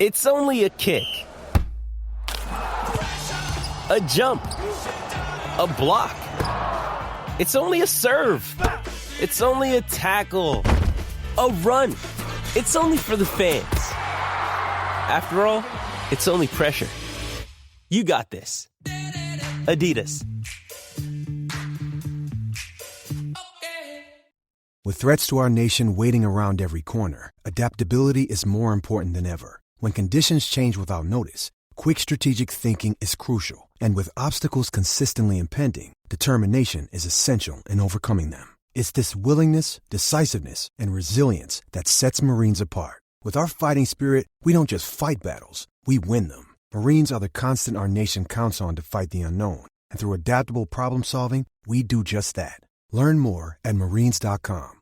It's only a kick, a jump, a block. It's only a serve. It's only a tackle, a run. It's only for the fans. After all, it's only pressure. You got this. Adidas. With threats to our nation waiting around every corner, adaptability is more important than ever. When conditions change without notice, quick strategic thinking is crucial. And with obstacles consistently impending, determination is essential in overcoming them. It's this willingness, decisiveness, and resilience that sets Marines apart. With our fighting spirit, we don't just fight battles, we win them. Marines are the constant our nation counts on to fight the unknown. And through adaptable problem solving, we do just that. Learn more at Marines.com.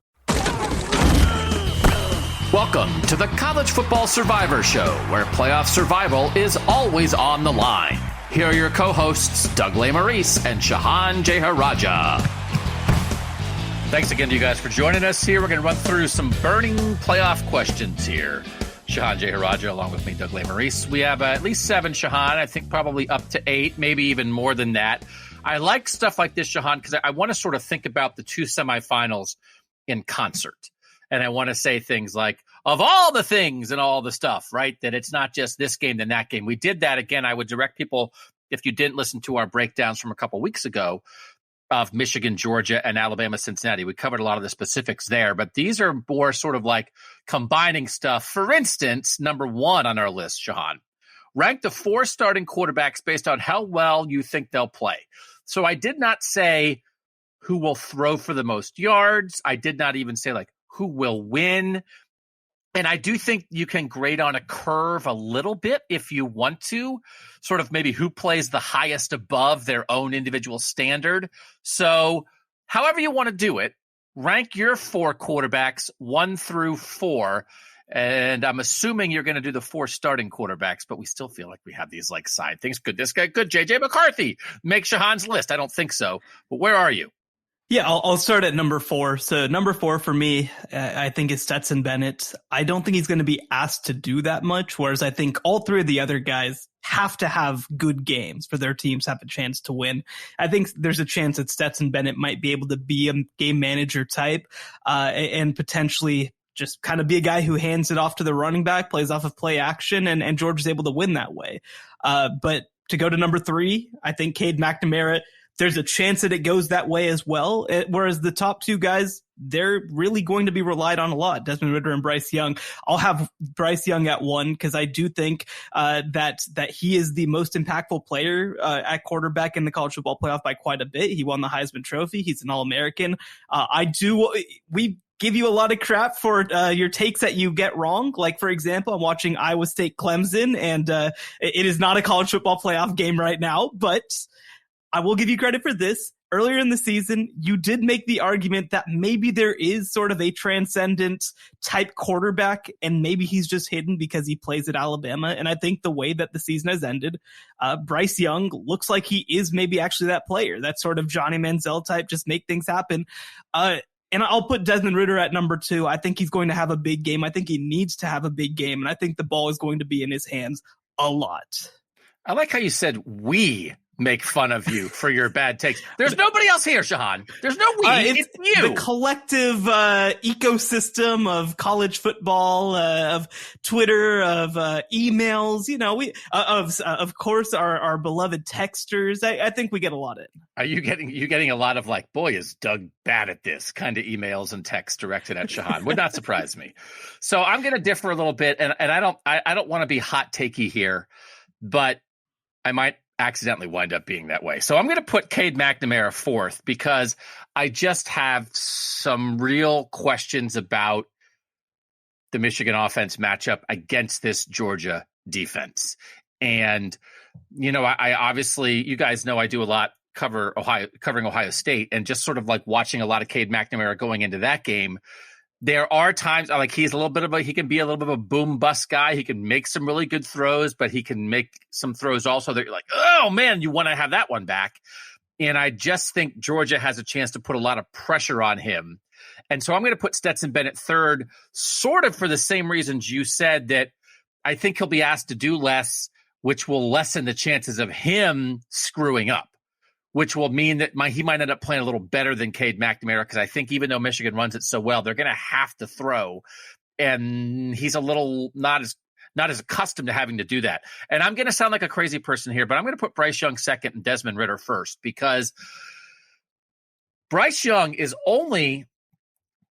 Welcome to the College Football Survivor Show, where playoff survival is always on the line. Here are your co-hosts, Doug Lesmerises and Shehan Jeyarajah. Thanks again to you guys for joining us here. We're going to run through some burning playoff questions here. Shehan Jeyarajah, along with me, Doug Lesmerises. We have at least 7, Shehan. I think probably up to 8, maybe even more than that. I like stuff like this, Shehan, because I want to sort of think about the 2 semifinals in concert. And I want to say things like, of all the things and all the stuff, right? That it's not just this game, then that game. We did that. Again, I would direct people, if you didn't listen to our breakdowns from a couple weeks ago of Michigan, Georgia, and Alabama-Cincinnati. We covered a lot of the specifics there, but these are more sort of like combining stuff. For instance, number 1 on our list, Shehan, rank the 4 starting quarterbacks based on how well you think they'll play. So I did not say who will throw for the most yards. I did not even say like who will win. And I do think you can grade on a curve a little bit if you want to, sort of maybe who plays the highest above their own individual standard. So however you want to do it, rank your 4 quarterbacks 1 through 4. And I'm assuming you're going to do the 4 starting quarterbacks, but we still feel like we have these like side things. Could this guy, could JJ McCarthy make Shehan's list? I don't think so. But where are you? Yeah, I'll start at number 4. So number 4 for me, I think is Stetson Bennett. I don't think he's going to be asked to do that much, whereas I think all 3 of the other guys have to have good games for their teams to have a chance to win. I think there's a chance that Stetson Bennett might be able to be a game manager type and potentially just kind of be a guy who hands it off to the running back, plays off of play action, and Georgia's able to win that way. But to go to number 3, I think Cade McNamara, there's a chance that it goes that way as well. Whereas the top 2 guys, they're really going to be relied on a lot, Desmond Ridder and Bryce Young. I'll have Bryce Young at 1 because I do think that he is the most impactful player at quarterback in the college football playoff by quite a bit. He won the Heisman Trophy. He's an All-American. We give you a lot of crap for your takes that you get wrong. Like, for example, I'm watching Iowa State Clemson, and it is not a college football playoff game right now, but I will give you credit for this. Earlier in the season, you did make the argument that maybe there is sort of a transcendent type quarterback, and maybe he's just hidden because he plays at Alabama. And I think the way that the season has ended, Bryce Young looks like he is maybe actually that player, that sort of Johnny Manziel type, just make things happen. And I'll put Desmond Ridder at number 2. I think he's going to have a big game. I think he needs to have a big game, and I think the ball is going to be in his hands a lot. I like how you said we make fun of you for your bad takes. There's nobody else here, Shehan. There's no we. It's you. The collective ecosystem of college football, of Twitter, of emails. You know, we of course our beloved texters. I think we get a lot in. Are you getting a lot of like, boy, is Doug bad at this kind of emails and texts directed at Shehan? Would not surprise me. So I'm going to differ a little bit, and I don't want to be hot takey here, but I might accidentally wind up being that way. So I'm going to put Cade McNamara 4th because I just have some real questions about the Michigan offense matchup against this Georgia defense. And, you know, I obviously, you guys know I do a lot covering Ohio State, and just sort of like watching a lot of Cade McNamara going into that game. There are times like he can be a little bit of a boom bust guy. He can make some really good throws, but he can make some throws also that you're like, oh man, you want to have that one back. And I just think Georgia has a chance to put a lot of pressure on him. And so I'm going to put Stetson Bennett 3rd, sort of for the same reasons you said, that I think he'll be asked to do less, which will lessen the chances of him screwing up, which will mean that he might end up playing a little better than Cade McNamara, because I think even though Michigan runs it so well, they're going to have to throw, and he's a little not as accustomed to having to do that. And I'm going to sound like a crazy person here, but I'm going to put Bryce Young second and Desmond Ridder first, because Bryce Young is only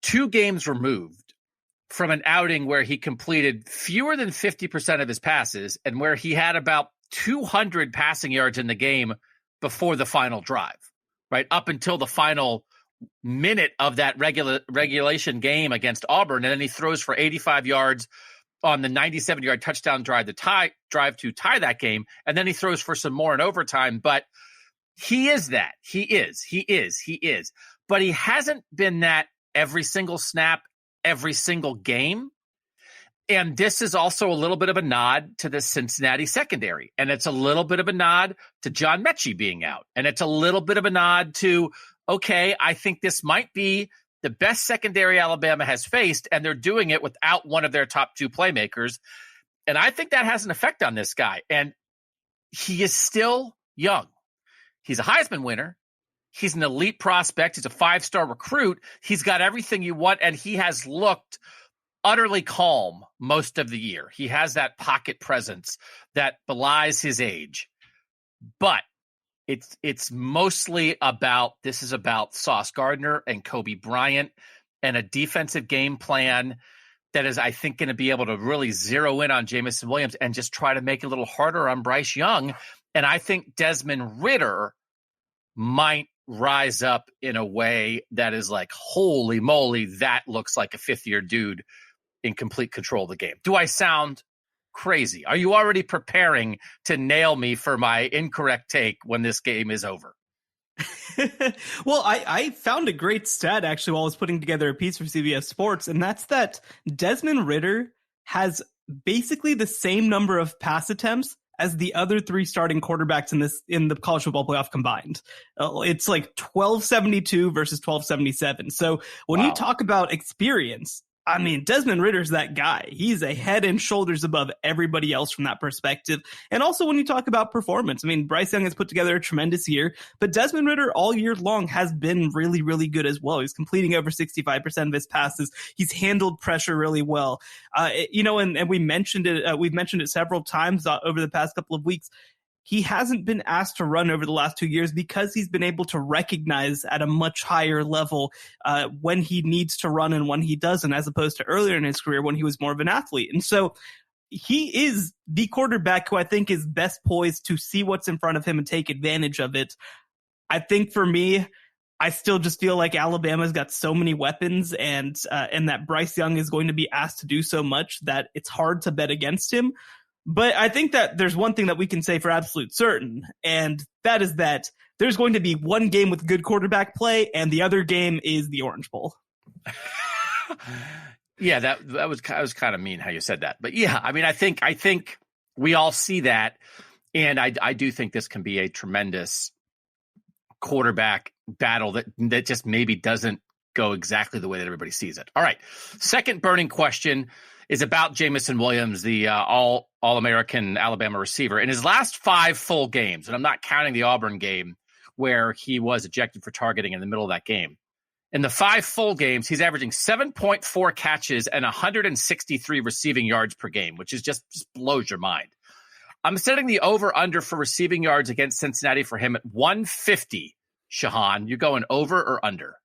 2 games removed from an outing where he completed fewer than 50% of his passes and where he had about 200 passing yards in the game before the final drive, right? Up until the final minute of that regulation game against Auburn. And then he throws for 85 yards on the 97-yard touchdown drive to tie that game. And then he throws for some more in overtime. But he is that. He is. But he hasn't been that every single snap, every single game. And this is also a little bit of a nod to the Cincinnati secondary. And it's a little bit of a nod to John Mechie being out. And it's a little bit of a nod to, okay, I think this might be the best secondary Alabama has faced, and they're doing it without one of their top 2 playmakers. And I think that has an effect on this guy. And he is still young. He's a Heisman winner. He's an elite prospect. He's a 5-star recruit. He's got everything you want, and he has looked utterly calm most of the year. He has that pocket presence that belies his age. But it's mostly about Sauce Gardner and Kobe Bryant and a defensive game plan that is, I think, going to be able to really zero in on Jameson Williams and just try to make it a little harder on Bryce Young. And I think Desmond Ridder might rise up in a way that is like, holy moly, that looks like a 5th-year dude in complete control of the game. Do I sound crazy? Are you already preparing to nail me for my incorrect take when this game is over? Well, I found a great stat actually while I was putting together a piece for CBS Sports, and that's that Desmond Ridder has basically the same number of pass attempts as the other 3 starting quarterbacks in the college football playoff combined. It's like 1272 versus 1277. So when you talk about experience, I mean, Desmond Ridder's that guy. He's a head and shoulders above everybody else from that perspective. And also when you talk about performance, I mean, Bryce Young has put together a tremendous year, but Desmond Ridder all year long has been really, really good as well. He's completing over 65% of his passes. He's handled pressure really well. And we mentioned it. We've mentioned it several times over the past couple of weeks. He hasn't been asked to run over the last 2 years because he's been able to recognize at a much higher level when he needs to run and when he doesn't, as opposed to earlier in his career when he was more of an athlete. And so he is the quarterback who I think is best poised to see what's in front of him and take advantage of it. I think for me, I still just feel like Alabama's got so many weapons and that Bryce Young is going to be asked to do so much that it's hard to bet against him. But I think that there's one thing that we can say for absolute certain, and that is that there's going to be one game with good quarterback play, and the other game is the Orange Bowl. Yeah, that was kind of mean how you said that. But yeah, I mean, I think we all see that, and I do think this can be a tremendous quarterback battle that just maybe doesn't go exactly the way that everybody sees it. All right, second burning question is about Jameson Williams, the All-American Alabama receiver. In his last 5 full games, and I'm not counting the Auburn game where he was ejected for targeting in the middle of that game. In the 5 full games, he's averaging 7.4 catches and 163 receiving yards per game, which is just blows your mind. I'm setting the over-under for receiving yards against Cincinnati for him at 150. Shehan, you going over or under?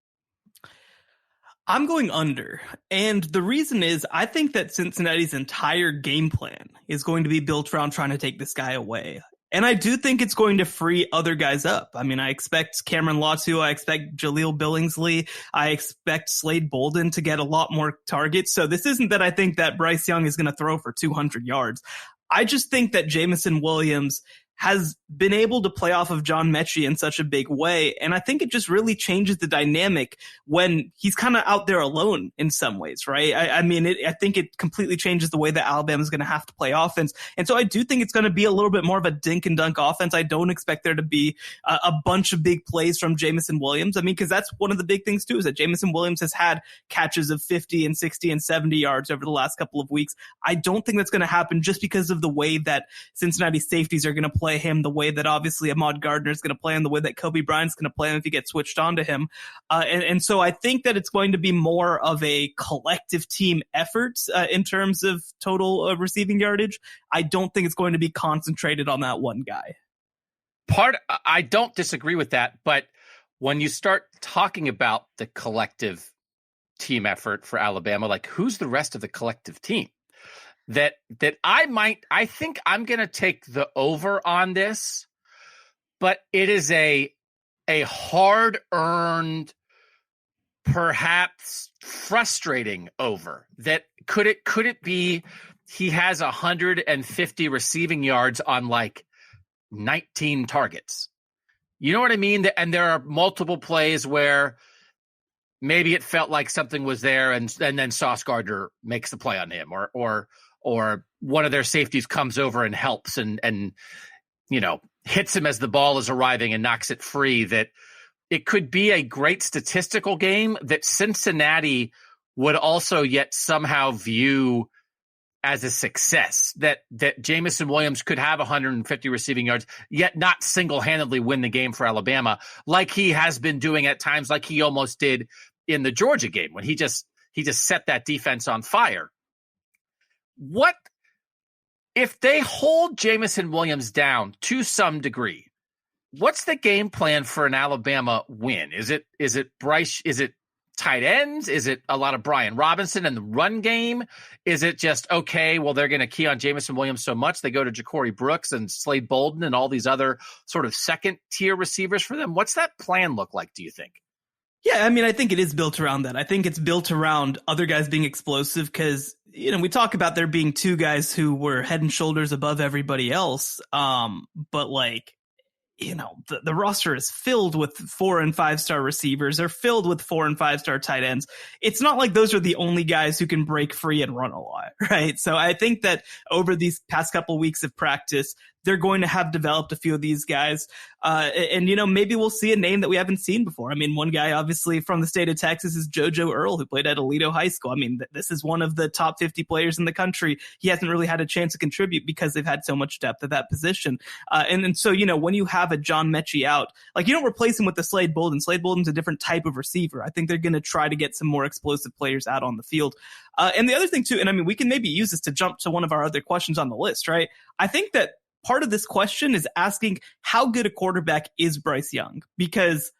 I'm going under. And the reason is I think that Cincinnati's entire game plan is going to be built around trying to take this guy away. And I do think it's going to free other guys up. I mean, I expect Cameron Latu. I expect Jaleel Billingsley. I expect Slade Bolden to get a lot more targets. So this isn't that I think that Bryce Young is going to throw for 200 yards. I just think that Jameson Williams has been able to play off of John Mechie in such a big way. And I think it just really changes the dynamic when he's kind of out there alone in some ways, right? I think it completely changes the way that Alabama is going to have to play offense. And so I do think it's going to be a little bit more of a dink and dunk offense. I don't expect there to be a bunch of big plays from Jameson Williams. Because that's one of the big things too, is that Jameson Williams has had catches of 50 and 60 and 70 yards over the last couple of weeks. I don't think that's going to happen just because of the way that Cincinnati safeties are going to play him, the way that obviously Ahmad Gardner is going to play him, the way that Kobe Bryant's going to play him if he gets switched on to him. And so I think that it's going to be more of a collective team effort in terms of total receiving yardage. I don't think it's going to be concentrated on that one guy. I don't disagree with that, but when you start talking about the collective team effort for Alabama, like who's the rest of the collective team? I think I'm going to take the over on this, but it is a hard-earned, perhaps frustrating over. That could it be he has 150 receiving yards on like 19 targets? You know what I mean? And there are multiple plays where maybe it felt like something was there, and then Sauce Gardner makes the play on him, or one of their safeties comes over and helps and hits him as the ball is arriving and knocks it free. That it could be a great statistical game that Cincinnati would also yet somehow view as a success, that Jameson Williams could have 150 receiving yards, yet not single-handedly win the game for Alabama, like he has been doing at times, like he almost did in the Georgia game when he just set that defense on fire. What if they hold Jameson Williams down to some degree? What's the game plan for an Alabama win? Is it Bryce? Is it tight ends? Is it a lot of Brian Robinson and the run game? Is it just, okay, well, they're going to key on Jameson Williams so much they go to Ja'Cory Brooks and Slade Bolden and all these other sort of second-tier receivers for them? What's that plan look like, do you think? Yeah, I think it is built around that. I think it's built around other guys being explosive because, we talk about there being two guys who were head and shoulders above everybody else. But like, the roster is filled with 4 and 5 star receivers. They're filled with 4 and 5 star tight ends. It's not like those are the only guys who can break free and run a lot, right? So I think that over these past couple weeks of practice, they're going to have developed a few of these guys. And maybe we'll see a name that we haven't seen before. One guy obviously from the state of Texas is JoJo Earle, who played at Aledo High School. This is one of the top 50 players in the country. He hasn't really had a chance to contribute because they've had so much depth at that position. And so, when you have a John Mechie out, like you don't replace him with the Slade Bolden. Slade Bolden's a different type of receiver. I think they're going to try to get some more explosive players out on the field. And the other thing too, and we can maybe use this to jump to one of our other questions on the list, right? I think that part of this question is asking how good a quarterback is Bryce Young, because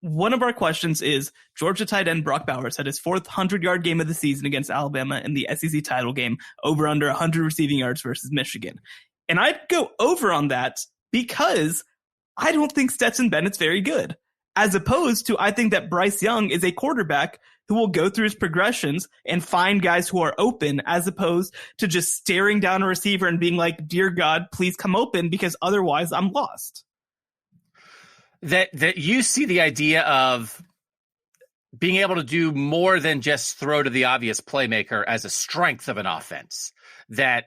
one of our questions is Georgia tight end Brock Bowers had his 4th 100-yard game of the season against Alabama in the SEC title game, over under 100 receiving yards versus Michigan. And I'd go over on that because I don't think Stetson Bennett's very good, as opposed to I think that Bryce Young is a quarterback who will go through his progressions and find guys who are open, as opposed to just staring down a receiver and being like, dear God, please come open because otherwise I'm lost. That you see the idea of being able to do more than just throw to the obvious playmaker as a strength of an offense, that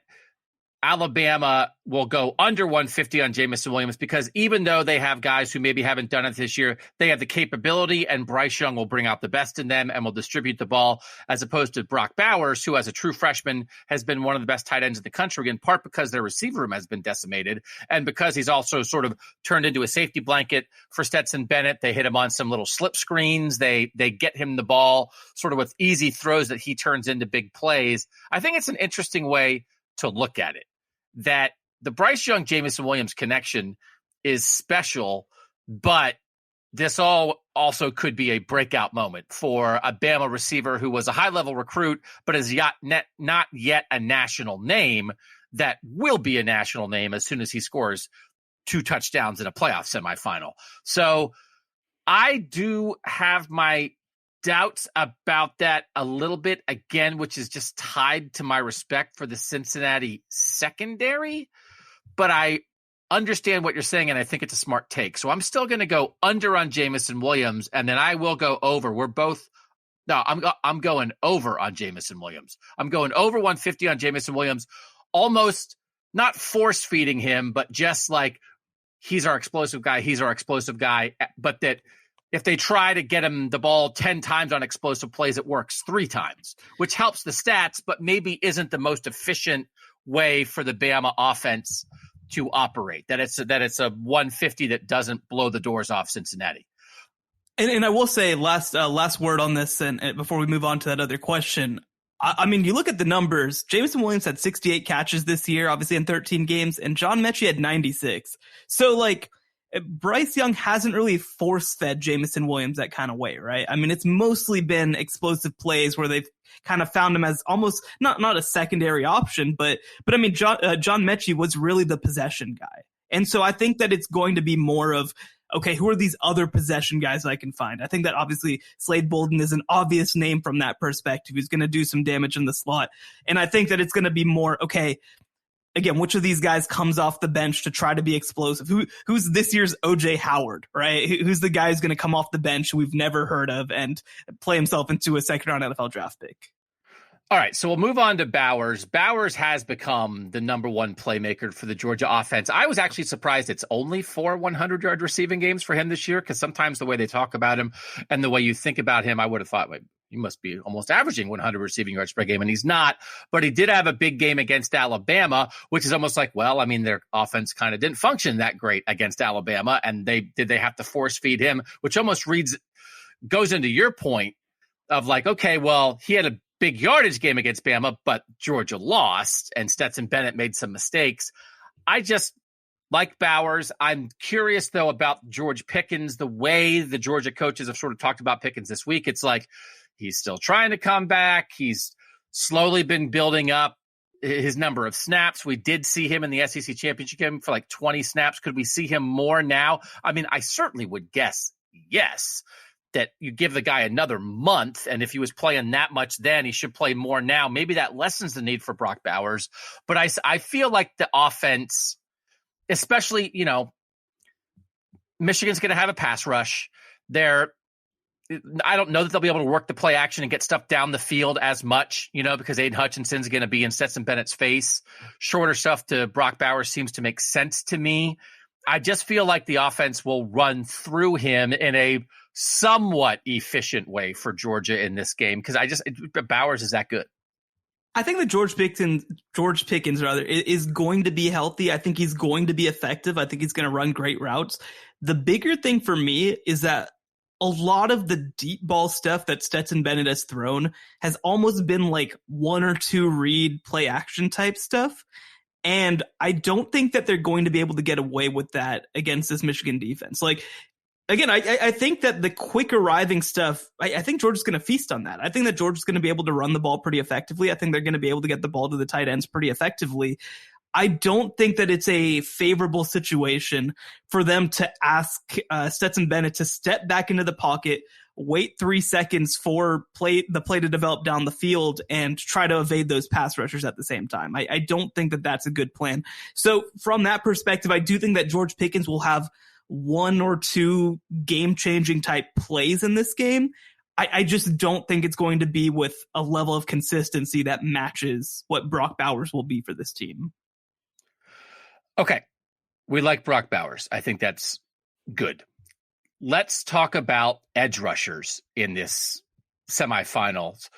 Alabama will go under 150 on Jameson Williams because even though they have guys who maybe haven't done it this year, they have the capability, and Bryce Young will bring out the best in them and will distribute the ball, as opposed to Brock Bowers, who as a true freshman has been one of the best tight ends in the country, in part because their receiver room has been decimated and because he's also sort of turned into a safety blanket for Stetson Bennett. They hit him on some little slip screens. They get him the ball sort of with easy throws that he turns into big plays. I think it's an interesting way to look at it, that the Bryce Young Jameson Williams connection is special, but this also could be a breakout moment for a Bama receiver who was a high-level recruit, but is not yet a national name that will be a national name as soon as he scores 2 touchdowns in a playoff semifinal. So I do have my doubts about that a little bit, again, which is just tied to my respect for the Cincinnati secondary. But I understand what you're saying, and I think it's a smart take. So I'm still going to go under on Jameson Williams, and then I will go over. I'm going over on Jameson Williams. I'm going over 150 on Jameson Williams, almost not force feeding him, but just like he's our explosive guy, but that if they try to get him the ball 10 times on explosive plays, it works 3 times, which helps the stats, but maybe isn't the most efficient way for the Bama offense to operate. That it's a 150 that doesn't blow the doors off Cincinnati. And I will say last word on this, and before we move on to that other question, I mean, you look at the numbers. Jameson Williams had 68 catches this year, obviously in 13 games, and John Mechie had 96. So, like, Bryce Young hasn't really force-fed Jameson Williams that kind of way, right? I mean, it's mostly been explosive plays where they've kind of found him as almost not a secondary option, but I mean, John Mechie was really the possession guy. And so I think that it's going to be more of, okay, who are these other possession guys I can find? I think that obviously Slade Bolden is an obvious name from that perspective. He's going to do some damage in the slot. And I think that it's going to be more, okay, again, which of these guys comes off the bench to try to be explosive? Who's this year's OJ Howard, right? Who's the guy who's going to come off the bench who we've never heard of and play himself into a second-round NFL draft pick? All right, so we'll move on to Bowers. Bowers has become the number one playmaker for the Georgia offense. I was actually surprised it's only 4 100-yard receiving games for him this year, because sometimes the way they talk about him and the way you think about him, I would have thought, wait, he must be almost averaging 100 receiving yards per game, and he's not. But he did have a big game against Alabama, which is almost like, well, I mean, their offense kind of didn't function that great against Alabama, and they have to force feed him, which almost goes into your point of like, okay, well, he had a big yardage game against Bama, but Georgia lost, and Stetson Bennett made some mistakes. I just like Bowers. I'm curious, though, about George Pickens, the way the Georgia coaches have sort of talked about Pickens this week. It's like he's still trying to come back. He's slowly been building up his number of snaps. We did see him in the SEC championship game for like 20 snaps. Could we see him more now? I mean, I certainly would guess yes, that you give the guy another month, and if he was playing that much then, he should play more now. Maybe that lessens the need for Brock Bowers. But I feel like the offense, especially, Michigan's going to have a pass rush. I don't know that they'll be able to work the play action and get stuff down the field as much, because Aidan Hutchinson's going to be in Stetson Bennett's face. Shorter stuff to Brock Bowers seems to make sense to me. I just feel like the offense will run through him in a somewhat efficient way for Georgia in this game, because Bowers is that good. I think that George Pickens is going to be healthy. I think he's going to be effective. I think he's going to run great routes. The bigger thing for me is that a lot of the deep ball stuff that Stetson Bennett has thrown has almost been like 1 or 2 read play action type stuff. And I don't think that they're going to be able to get away with that against this Michigan defense. Like, again, I think that the quick arriving stuff, I think Georgia's going to feast on that. I think that Georgia's going to be able to run the ball pretty effectively. I think they're going to be able to get the ball to the tight ends pretty effectively. I don't think that it's a favorable situation for them to ask Stetson Bennett to step back into the pocket, wait 3 seconds for the play to develop down the field, and try to evade those pass rushers at the same time. I don't think that that's a good plan. So from that perspective, I do think that George Pickens will have 1 or 2 game-changing type plays in this game. I just don't think it's going to be with a level of consistency that matches what Brock Bowers will be for this team. Okay. We like Brock Bowers. I think that's good. Let's talk about edge rushers in this semifinals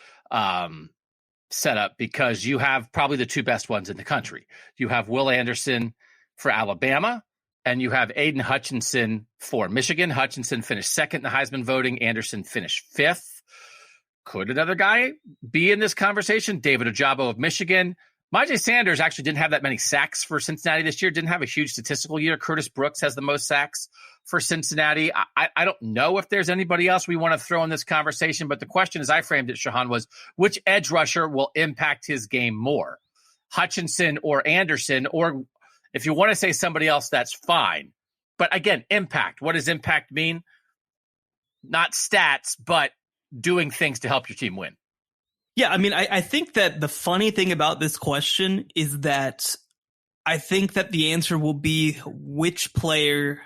setup, because you have probably the 2 best ones in the country. You have Will Anderson for Alabama, and you have Aidan Hutchinson for Michigan. Hutchinson finished 2nd in the Heisman voting. Anderson finished 5th. Could another guy be in this conversation? David Ojabo of Michigan. Myjai Sanders actually didn't have that many sacks for Cincinnati this year. Didn't have a huge statistical year. Curtis Brooks has the most sacks for Cincinnati. I don't know if there's anybody else we want to throw in this conversation, but the question as I framed it, Shehan, was which edge rusher will impact his game more? Hutchinson or Anderson? Or if you want to say somebody else, that's fine. But again, impact. What does impact mean? Not stats, but doing things to help your team win. Yeah, I mean, I think that the funny thing about this question is that I think that the answer will be which player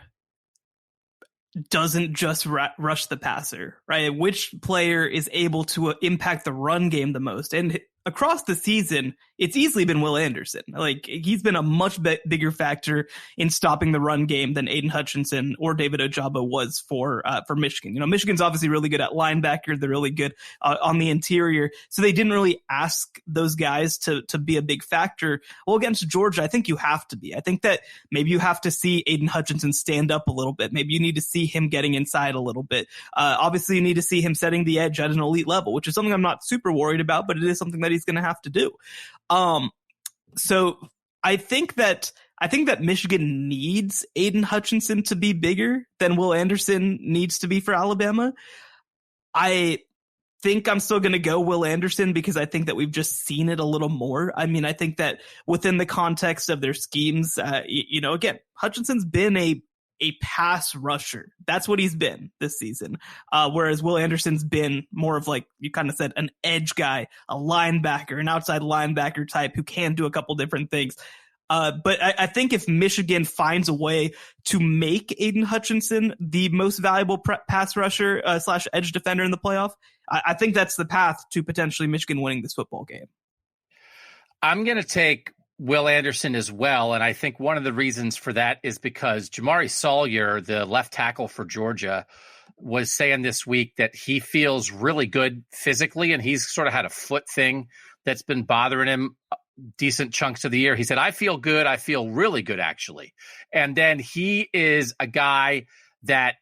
doesn't just rush the passer, right? Which player is able to impact the run game the most? And across the season, it's easily been Will Anderson. Like, he's been a much bigger factor in stopping the run game than Aidan Hutchinson or David Ojabo was for Michigan. You know, Michigan's obviously really good at linebacker. They're really good on the interior. So they didn't really ask those guys to be a big factor. Well, against Georgia, I think you have to be. I think that maybe you have to see Aidan Hutchinson stand up a little bit. Maybe you need to see him getting inside a little bit. Obviously, you need to see him setting the edge at an elite level, which is something I'm not super worried about, but it is something that he's going to have to do. So I think that Michigan needs Aidan Hutchinson to be bigger than Will Anderson needs to be for Alabama. I think I'm still going to go Will Anderson because I think that we've just seen it a little more. I mean, I think that within the context of their schemes, again, Hutchinson's been a pass rusher. That's what he's been this season. Whereas Will Anderson's been more of, like you kind of said, an edge guy, a linebacker, an outside linebacker type who can do a couple different things. But I think if Michigan finds a way to make Aidan Hutchinson the most valuable pass rusher / edge defender in the playoff, I think that's the path to potentially Michigan winning this football game. I'm going to take Will Anderson as well, and I think one of the reasons for that is because Jamari Sawyer, the left tackle for Georgia, was saying this week that he feels really good physically, and he's sort of had a foot thing that's been bothering him decent chunks of the year. He said, I feel good. I feel really good, actually. And then he is a guy that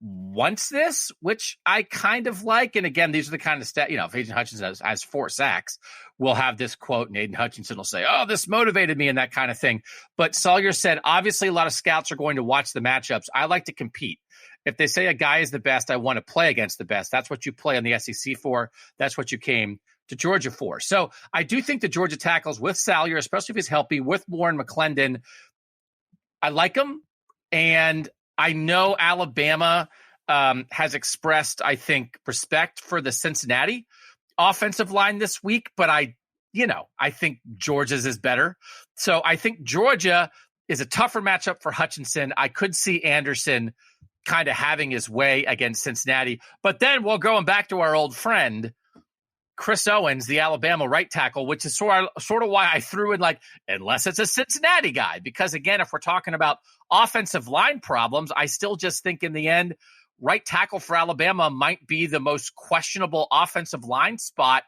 wants this, which I kind of like. And again, these are the kind of stats, if Aidan Hutchinson has 4 sacks, we'll have this quote and Aidan Hutchinson will say, oh, this motivated me and that kind of thing. But Sawyer said, obviously a lot of scouts are going to watch the matchups. I like to compete. If they say a guy is the best, I want to play against the best. That's what you play on the SEC for. That's what you came to Georgia for. So I do think the Georgia tackles with Sawyer, especially if he's healthy, with Warren McClendon, I like them. And I know Alabama has expressed, I think, respect for the Cincinnati offensive line this week, but I think Georgia's is better. So I think Georgia is a tougher matchup for Hutchinson. I could see Anderson kind of having his way against Cincinnati. But then we're going back to our old friend, Chris Owens, the Alabama right tackle, which is sort of why I threw in, like, unless it's a Cincinnati guy. Because, again, if we're talking about offensive line problems, I still just think in the end, right tackle for Alabama might be the most questionable offensive line spot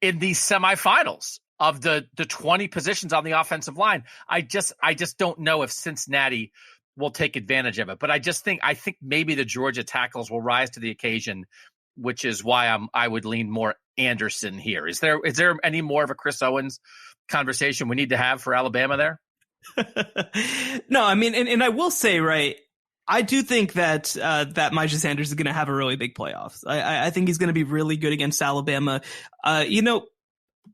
in the semifinals of the 20 positions on the offensive line. I just don't know if Cincinnati will take advantage of it. But I think maybe the Georgia tackles will rise to the occasion, which is why I would lean more Anderson here. Is there any more of a Chris Owens conversation we need to have for Alabama there? No, I mean, and I will say, right, I do think that Myjah Sanders is going to have a really big playoffs. I think he's going to be really good against Alabama.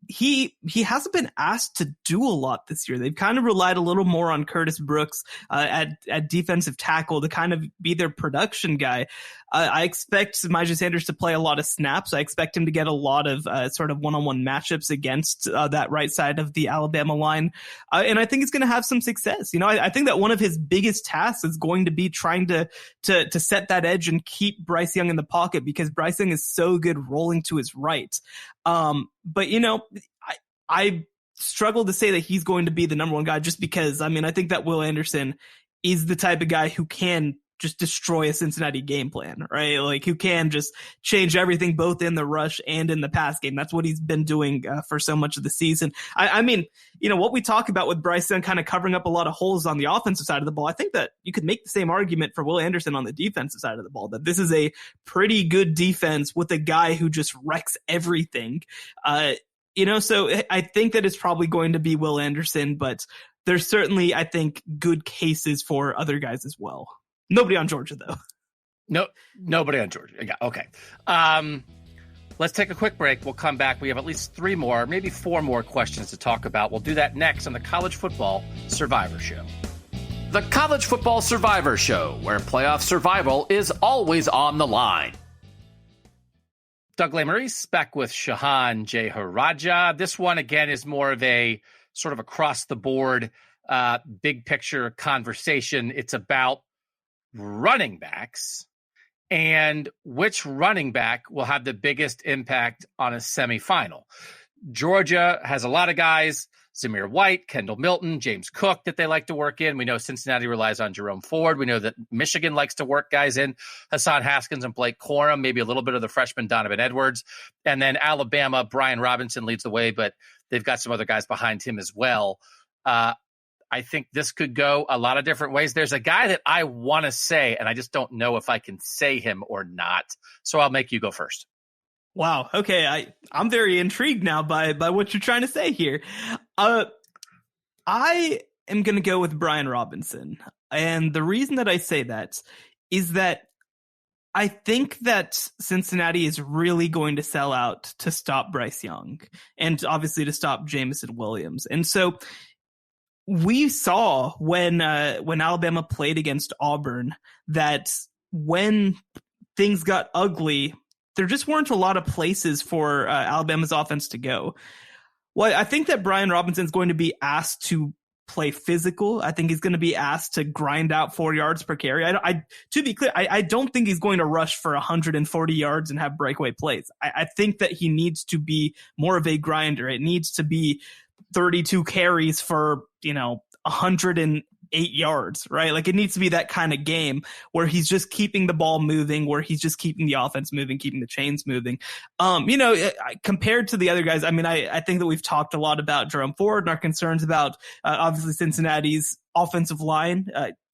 He hasn't been asked to do a lot this year. They've kind of relied a little more on Curtis Brooks at defensive tackle to kind of be their production guy. I expect Myjah Sanders to play a lot of snaps. I expect him to get a lot of sort of one-on-one matchups against that right side of the Alabama line. And I think he's going to have some success. I think that one of his biggest tasks is going to be trying to set that edge and keep Bryce Young in the pocket, because Bryce Young is so good rolling to his right. But I struggle to say that he's going to be the number one guy, just because, I think that Will Anderson is the type of guy who can just destroy a Cincinnati game plan, right? Like, who can just change everything both in the rush and in the pass game. That's what he's been doing for so much of the season. What we talk about with Bryce Young kind of covering up a lot of holes on the offensive side of the ball, I think that you could make the same argument for Will Anderson on the defensive side of the ball, that this is a pretty good defense with a guy who just wrecks everything. So I think that it's probably going to be Will Anderson, but there's certainly, I think, good cases for other guys as well. Nobody on Georgia, though. No, nobody on Georgia. Yeah, okay. Let's take a quick break. We'll come back. We have at least 3 more, maybe 4 more questions to talk about. We'll do that next on the College Football Survivor Show. The College Football Survivor Show, where playoff survival is always on the line. Doug Lesmerises back with Shehan Jeyarajah. This one, again, is more of a sort of across the board, big picture conversation. It's about running backs and which running back will have the biggest impact on a semifinal. Georgia has a lot of guys, Zamir White, Kendall Milton, James Cook, that they like to work in. We know Cincinnati relies on Jerome Ford. We know that Michigan likes to work guys in, Hassan Haskins and Blake Corum, maybe a little bit of the freshman Donovan Edwards. And then Alabama, Brian Robinson leads the way, but they've got some other guys behind him as well. I think this could go a lot of different ways. There's a guy that I want to say, and I just don't know if I can say him or not. So I'll make you go first. Wow. Okay. I'm very intrigued now by what you're trying to say here. I am going to go with Brian Robinson. And the reason that I say that is that I think that Cincinnati is really going to sell out to stop Bryce Young and obviously to stop Jameson Williams. And so we saw when Alabama played against Auburn that when things got ugly, there just weren't a lot of places for Alabama's offense to go. Well, I think that Brian Robinson is going to be asked to play physical. I think he's going to be asked to grind out 4 yards per carry. To be clear, I don't think he's going to rush for 140 yards and have breakaway plays. I think that he needs to be more of a grinder. It needs to be 32 carries for, 108 yards, right? Like it needs to be that kind of game where he's just keeping the ball moving, where he's just keeping the offense moving, keeping the chains moving. Compared to the other guys, I mean, I think that we've talked a lot about Jerome Ford and our concerns about obviously Cincinnati's offensive line.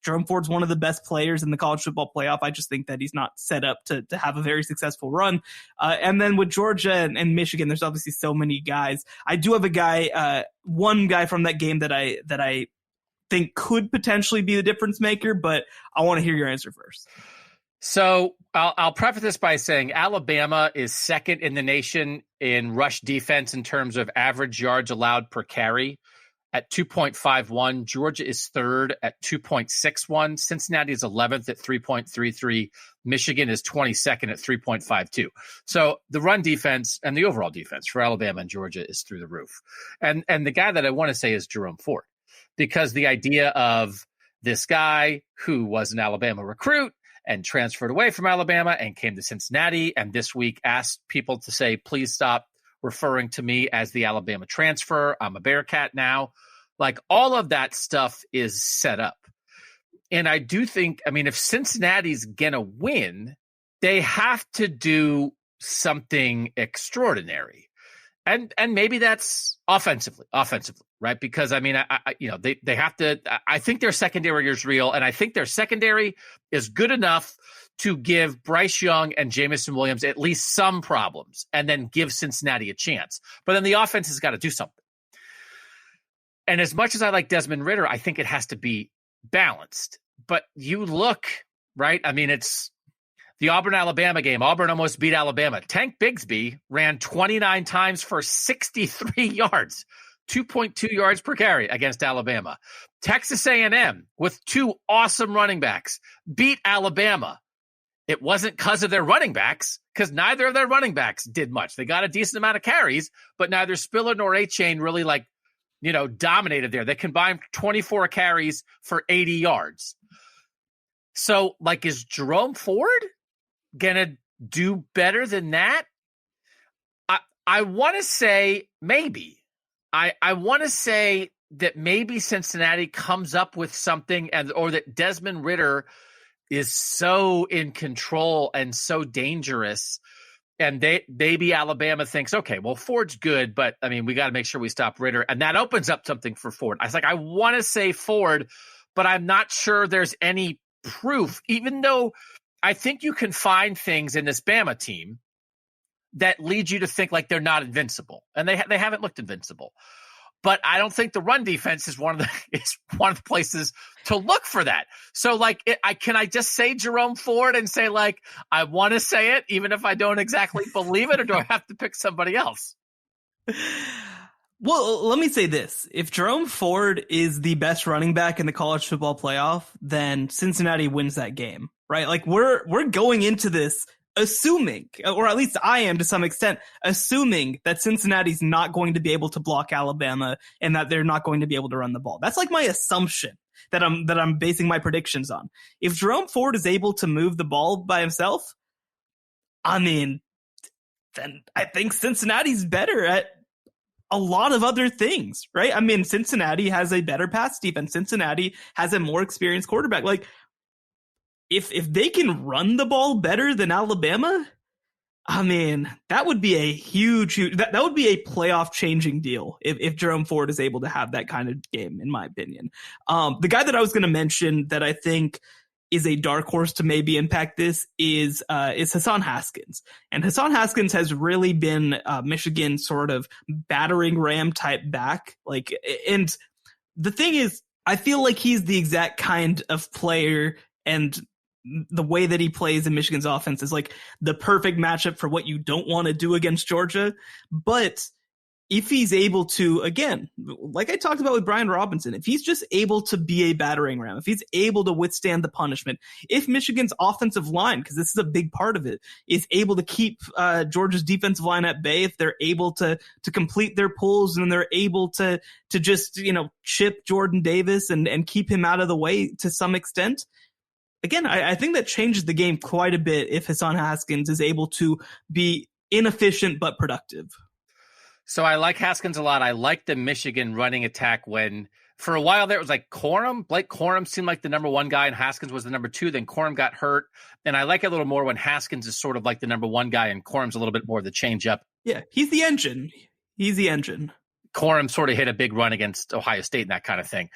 Jerome Ford's one of the best players in the college football playoff. I just think that he's not set up to have a very successful run. And then with Georgia and Michigan, there's obviously so many guys. I do have a guy, one guy from that game that I think could potentially be the difference maker, but I want to hear your answer first. So I'll preface this by saying Alabama is second in the nation in rush defense in terms of average yards allowed per carry at 2.51. Georgia is third at 2.61. Cincinnati is 11th at 3.33. Michigan is 22nd at 3.52. So the run defense and the overall defense for Alabama and Georgia is through the roof. And the guy that I want to say is Jerome Ford, because the idea of this guy who was an Alabama recruit and transferred away from Alabama and came to Cincinnati and this week asked people to say, please stop referring to me as the Alabama transfer. I'm a Bearcat now. Like all of that stuff is set up. And I do think, if Cincinnati's going to win, they have to do something extraordinary. And maybe that's offensively, right? Because they have to. I think their secondary is real, and I think their secondary is good enough to give Bryce Young and Jameson Williams at least some problems, and then give Cincinnati a chance. But then the offense has got to do something. And as much as I like Desmond Ridder, I think it has to be balanced. But you look, right? It's the Auburn-Alabama game. Auburn almost beat Alabama. Tank Bigsby ran 29 times for 63 yards, 2.2 yards per carry against Alabama. Texas A&M, with two awesome running backs, beat Alabama. It wasn't because of their running backs, because neither of their running backs did much. They got a decent amount of carries, but neither Spiller nor A-Chain really dominated there. They combined 24 carries for 80 yards. So, is Jerome Ford gonna do better than that? I want to say maybe. I want to say that maybe Cincinnati comes up with something, or that Desmond Ridder is so in control and so dangerous, and maybe Alabama thinks, okay, well, Ford's good, but we got to make sure we stop Ridder, and that opens up something for Ford. I want to say Ford, but I'm not sure there's any proof, even though I think you can find things in this Bama team that lead you to think they're not invincible, and they haven't looked invincible. But I don't think the run defense is one of the places to look for that. So can I just say Jerome Ford and say I want to say it even if I don't exactly believe it, or do I have to pick somebody else? Well, let me say this. If Jerome Ford is the best running back in the college football playoff, then Cincinnati wins that game, right? We're going into this assuming, or at least I am to some extent, assuming that Cincinnati's not going to be able to block Alabama and that they're not going to be able to run the ball. That's like my assumption that I'm basing my predictions on. If Jerome Ford is able to move the ball by himself, I mean, then I think Cincinnati's better at a lot of other things, right? I mean, Cincinnati has a better pass defense. Cincinnati has a more experienced quarterback. Like, if they can run the ball better than Alabama, I mean, that would be a huge that would be a playoff changing deal if Jerome Ford is able to have that kind of game, in my opinion. The guy that I was going to mention that I think is a dark horse to maybe impact this is Hassan Haskins. And Hassan Haskins has really been Michigan's sort of battering ram type back. Like, and the thing is, I feel like he's the exact kind of player, and the way that he plays in Michigan's offense is like the perfect matchup for what you don't want to do against Georgia. But if he's able to, again, like I talked about with Brian Robinson, if he's just able to be a battering ram, if he's able to withstand the punishment, if Michigan's offensive line, because this is a big part of it, is able to keep Georgia's defensive line at bay, if they're able to complete their pulls and they're able to just, chip Jordan Davis and keep him out of the way to some extent, again, I think that changes the game quite a bit if Hassan Haskins is able to be inefficient but productive. So I like Haskins a lot. I like the Michigan running attack when for a while there it was like Corum. Blake Corum seemed like the number one guy and Haskins was the number two. Then Corum got hurt. And I like it a little more when Haskins is sort of like the number one guy and Corum's a little bit more of the change up. Yeah, he's the engine. Corum sort of hit a big run against Ohio State and that kind of thing.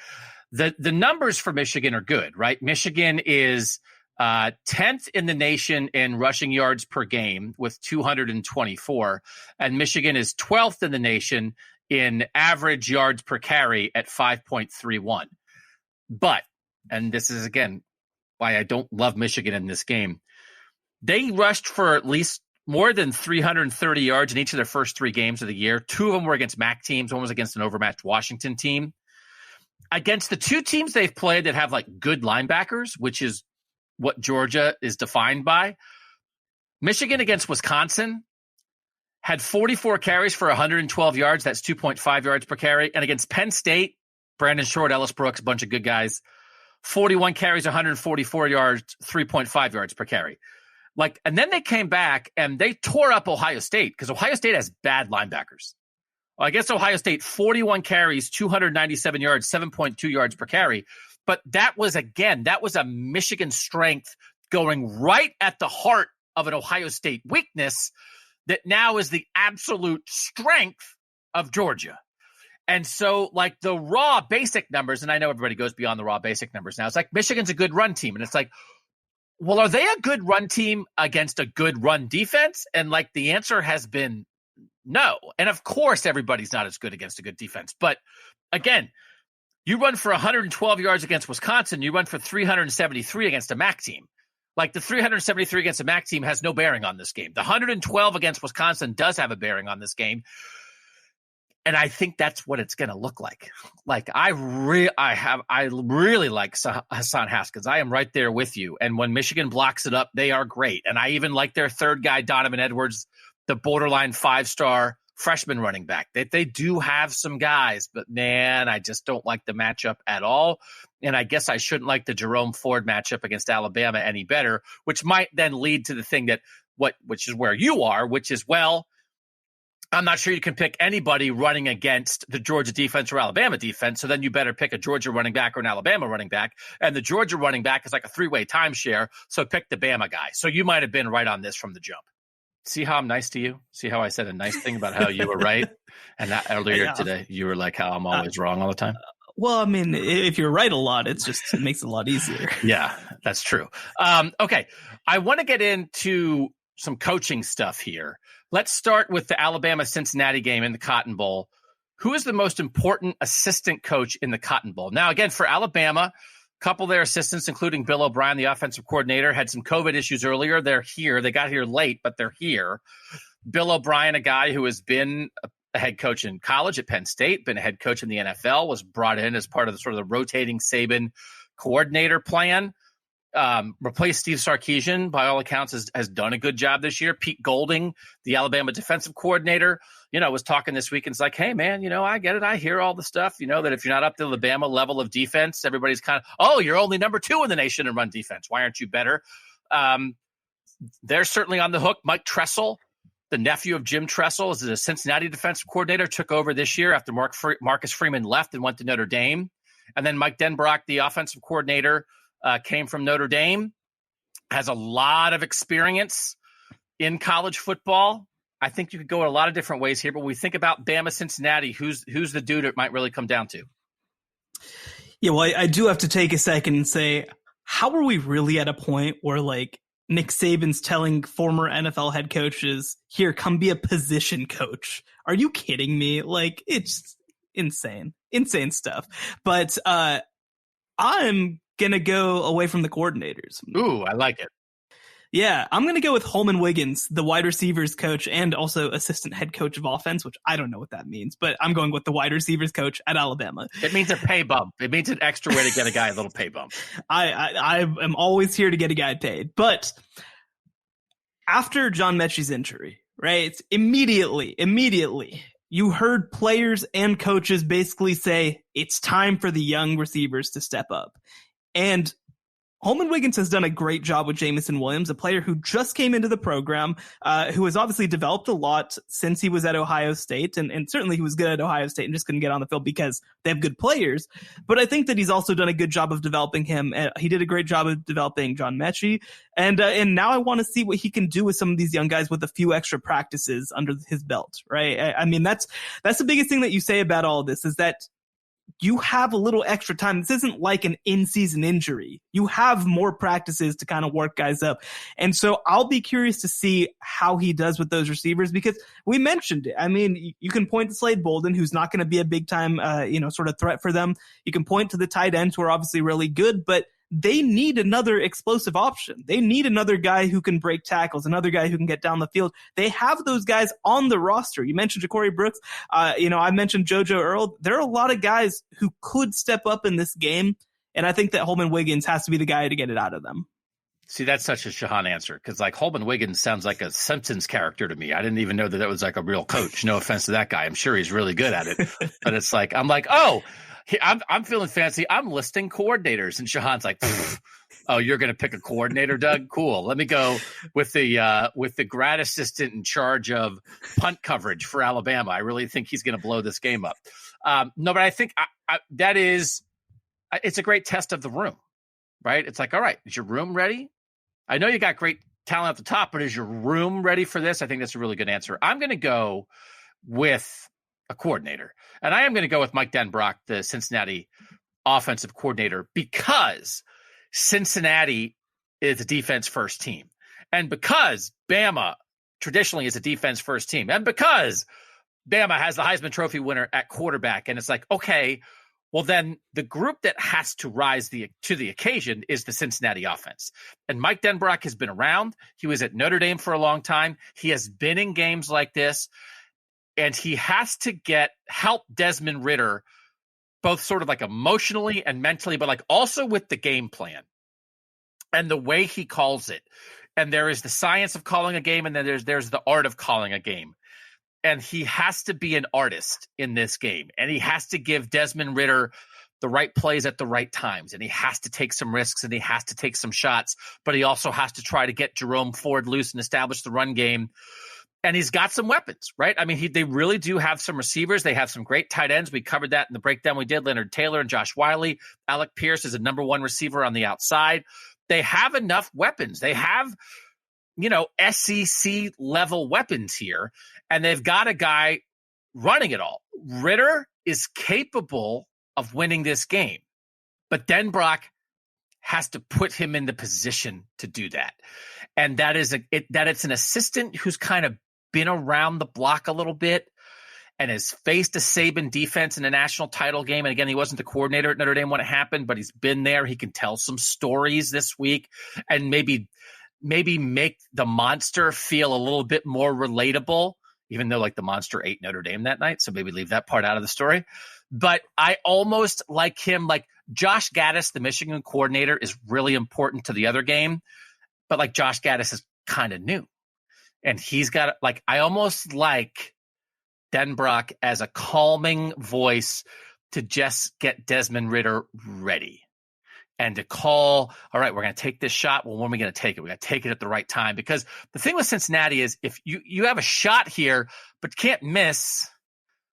The numbers for Michigan are good, right? Michigan is 10th in the nation in rushing yards per game with 224, and Michigan is 12th in the nation in average yards per carry at 5.31. But, and this is again why I don't love Michigan in this game, they rushed for at least more than 330 yards in each of their first three games of the year. Two of them were against MAC teams. One was against an overmatched Washington team. Against the two teams they've played that have like good linebackers, which is what Georgia is defined by, Michigan against Wisconsin had 44 carries for 112 yards. That's 2.5 yards per carry. And against Penn State, Brandon Short, Ellis Brooks, a bunch of good guys, 41 carries, 144 yards, 3.5 yards per carry. Like, and then they came back and they tore up Ohio State because Ohio State has bad linebackers. Well, I guess Ohio State, 41 carries, 297 yards, 7.2 yards per carry. But that was a Michigan strength going right at the heart of an Ohio State weakness that now is the absolute strength of Georgia. And so, like, the raw basic numbers, and I know everybody goes beyond the raw basic numbers now. It's like Michigan's a good run team. And it's like, well, are they a good run team against a good run defense? And, like, the answer has been no. And, of course, everybody's not as good against a good defense. But, again, you run for 112 yards against Wisconsin. You run for 373 against a MAC team. Like, the 373 against a MAC team has no bearing on this game. The 112 against Wisconsin does have a bearing on this game. And I think that's what it's going to look like. Like, I really like Hassan Haskins. I am right there with you. And when Michigan blocks it up, they are great. And I even like their third guy, Donovan Edwards, the borderline 5-star freshman running back. They do have some guys, but man, I just don't like the matchup at all. And I guess I shouldn't like the Jerome Ford matchup against Alabama any better, which might then lead to the thing which is where you are, which is, well, I'm not sure you can pick anybody running against the Georgia defense or Alabama defense. So then you better pick a Georgia running back or an Alabama running back. And the Georgia running back is like a three-way timeshare. So pick the Bama guy. So you might have been right on this from the jump. See how I'm nice to you? See how I said a nice thing about how you were right? And that earlier today, you were like, how I'm always wrong all the time. Well, I mean, if you're right a lot, it makes it a lot easier. Yeah, that's true. Okay. I want to get into some coaching stuff here. Let's start with the Alabama-Cincinnati game in the Cotton Bowl. Who is the most important assistant coach in the Cotton Bowl? Now, again, for Alabama, a couple of their assistants, including Bill O'Brien, the offensive coordinator, had some COVID issues earlier. They're here. They got here late, but they're here. Bill O'Brien, a guy who has been a head coach in college at Penn State, been a head coach in the NFL, was brought in as part of the sort of the rotating Saban coordinator plan. Replaced Steve Sarkisian, by all accounts, has done a good job this year. Pete Golding, the Alabama defensive coordinator, was talking this week and it's like, hey, man, I get it. I hear all the stuff, that if you're not up to the Alabama level of defense, everybody's kind of, oh, you're only number 2 in the nation in run defense. Why aren't you better? They're certainly on the hook. Mike Tressel, the nephew of Jim Tressel, is the Cincinnati defensive coordinator, took over this year after Marcus Freeman left and went to Notre Dame. And then Mike Denbrock, the offensive coordinator, came from Notre Dame, has a lot of experience in college football. I think you could go in a lot of different ways here, but when we think about Bama Cincinnati, who's the dude it might really come down to? Yeah, well, I do have to take a second and say, how are we really at a point where Nick Saban's telling former NFL head coaches, here, come be a position coach? Are you kidding me? It's insane stuff. But I'm going to go away from the coordinators. Ooh, I like it. Yeah, I'm going to go with Holman Wiggins, the wide receivers coach and also assistant head coach of offense, which I don't know what that means, but I'm going with the wide receivers coach at Alabama. It means a pay bump. It means an extra way to get a guy a little pay bump. I am always here to get a guy paid. But after John Mechie's injury, right, immediately, you heard players and coaches basically say, it's time for the young receivers to step up. And Holman Wiggins has done a great job with Jameson Williams, a player who just came into the program, who has obviously developed a lot since he was at Ohio State. And certainly he was good at Ohio State and just couldn't get on the field because they have good players. But I think that he's also done a good job of developing him. He did a great job of developing John Mechie. And now I want to see what he can do with some of these young guys with a few extra practices under his belt, right? I mean, that's the biggest thing that you say about all of this is that you have a little extra time. This isn't like an in-season injury. You have more practices to kind of work guys up. And so I'll be curious to see how he does with those receivers because we mentioned it. I mean, you can point to Slade Bolden, who's not going to be a big time, sort of threat for them. You can point to the tight ends who are obviously really good, but they need another explosive option. They need another guy who can break tackles, another guy who can get down the field. They have those guys on the roster. You mentioned Ja'Cory Brooks. I mentioned JoJo Earl. There are a lot of guys who could step up in this game, and I think that Holman Wiggins has to be the guy to get it out of them. See, that's such a Shehan answer because Holman Wiggins sounds like a Simpsons character to me. I didn't even know that was like a real coach. No offense to that guy. I'm sure he's really good at it. But it's like, I'm feeling fancy. I'm listing coordinators. And Shehan's like, oh, you're going to pick a coordinator, Doug? Cool. Let me go with the grad assistant in charge of punt coverage for Alabama. I really think he's going to blow this game up. No, but I think it's a great test of the room, right? It's like, all right, is your room ready? I know you got great talent at the top, but is your room ready for this? I think that's a really good answer. I'm going to go with a coordinator. And I am going to go with Mike Denbrock, the Cincinnati offensive coordinator, because Cincinnati is a defense first team. And because Bama traditionally is a defense first team. And because Bama has the Heisman Trophy winner at quarterback. And it's like, okay, well, then the group that has to rise to the occasion is the Cincinnati offense. And Mike Denbrock has been around. He was at Notre Dame for a long time. He has been in games like this. And he has to help Desmond Ridder both sort of like emotionally and mentally, but like also with the game plan and the way he calls it. And there is the science of calling a game, and then there's the art of calling a game. And he has to be an artist in this game. And he has to give Desmond Ridder the right plays at the right times. And he has to take some risks and he has to take some shots, but he also has to try to get Jerome Ford loose and establish the run game. And he's got some weapons, right? I mean, they really do have some receivers. They have some great tight ends. We covered that in the breakdown we did. Leonard Taylor and Josh Wiley. Alec Pierce is a number one receiver on the outside. They have enough weapons. They have, SEC level weapons here. And they've got a guy running it all. Ridder is capable of winning this game. But Denbrock has to put him in the position to do that. And that is it's an assistant who's kind of been around the block a little bit and has faced a Saban defense in a national title game. And again, he wasn't the coordinator at Notre Dame when it happened, but he's been there. He can tell some stories this week and maybe make the monster feel a little bit more relatable. even though like the monster ate Notre Dame that night. So maybe leave that part out of the story. But I almost like him, like Josh Gattis, the Michigan coordinator, is really important to the other game. But like Josh Gattis is kind of new. And he's got, like, I almost like Denbrock as a calming voice to just get Desmond Ridder ready and to call, all right, we're going to take this shot. Well, when are we going to take it? We got to take it at the right time. Because the thing with Cincinnati is if you have a shot here, but can't miss,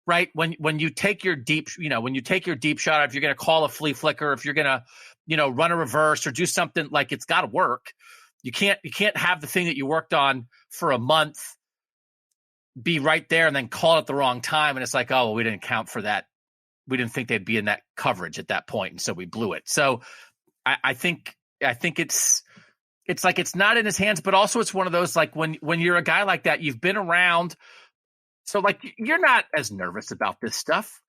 right? When you take your deep, when you take your deep shot, if you're going to call a flea flicker, if you're going to, run a reverse or do something, like, it's got to work. You can't have the thing that you worked on for a month be right there and then call it at the wrong time. And it's like, oh, well, we didn't count for that. We didn't think they'd be in that coverage at that point, and so we blew it. So I think it's like it's not in his hands, but also it's one of those, like, when you're a guy like that, you've been around. So, like, you're not as nervous about this stuff.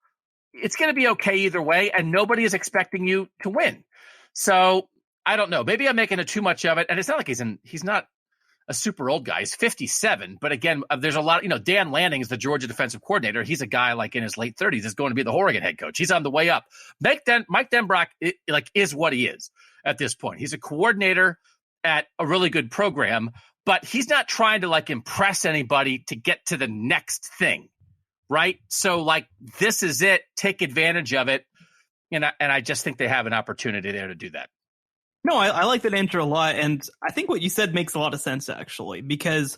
It's going to be okay either way, and nobody is expecting you to win. So I don't know. Maybe I'm making too much of it, and it's not like he's not a super old guy. He's 57, but again, there's a lot. Dan Lanning is the Georgia defensive coordinator. He's a guy like in his late 30s. Is going to be the Oregon head coach. He's on the way up. Mike Denbrock is what he is at this point. He's a coordinator at a really good program, but he's not trying to like impress anybody to get to the next thing, right? So like this is it. Take advantage of it, and I just think they have an opportunity there to do that. No, I like that answer a lot, and I think what you said makes a lot of sense, actually, because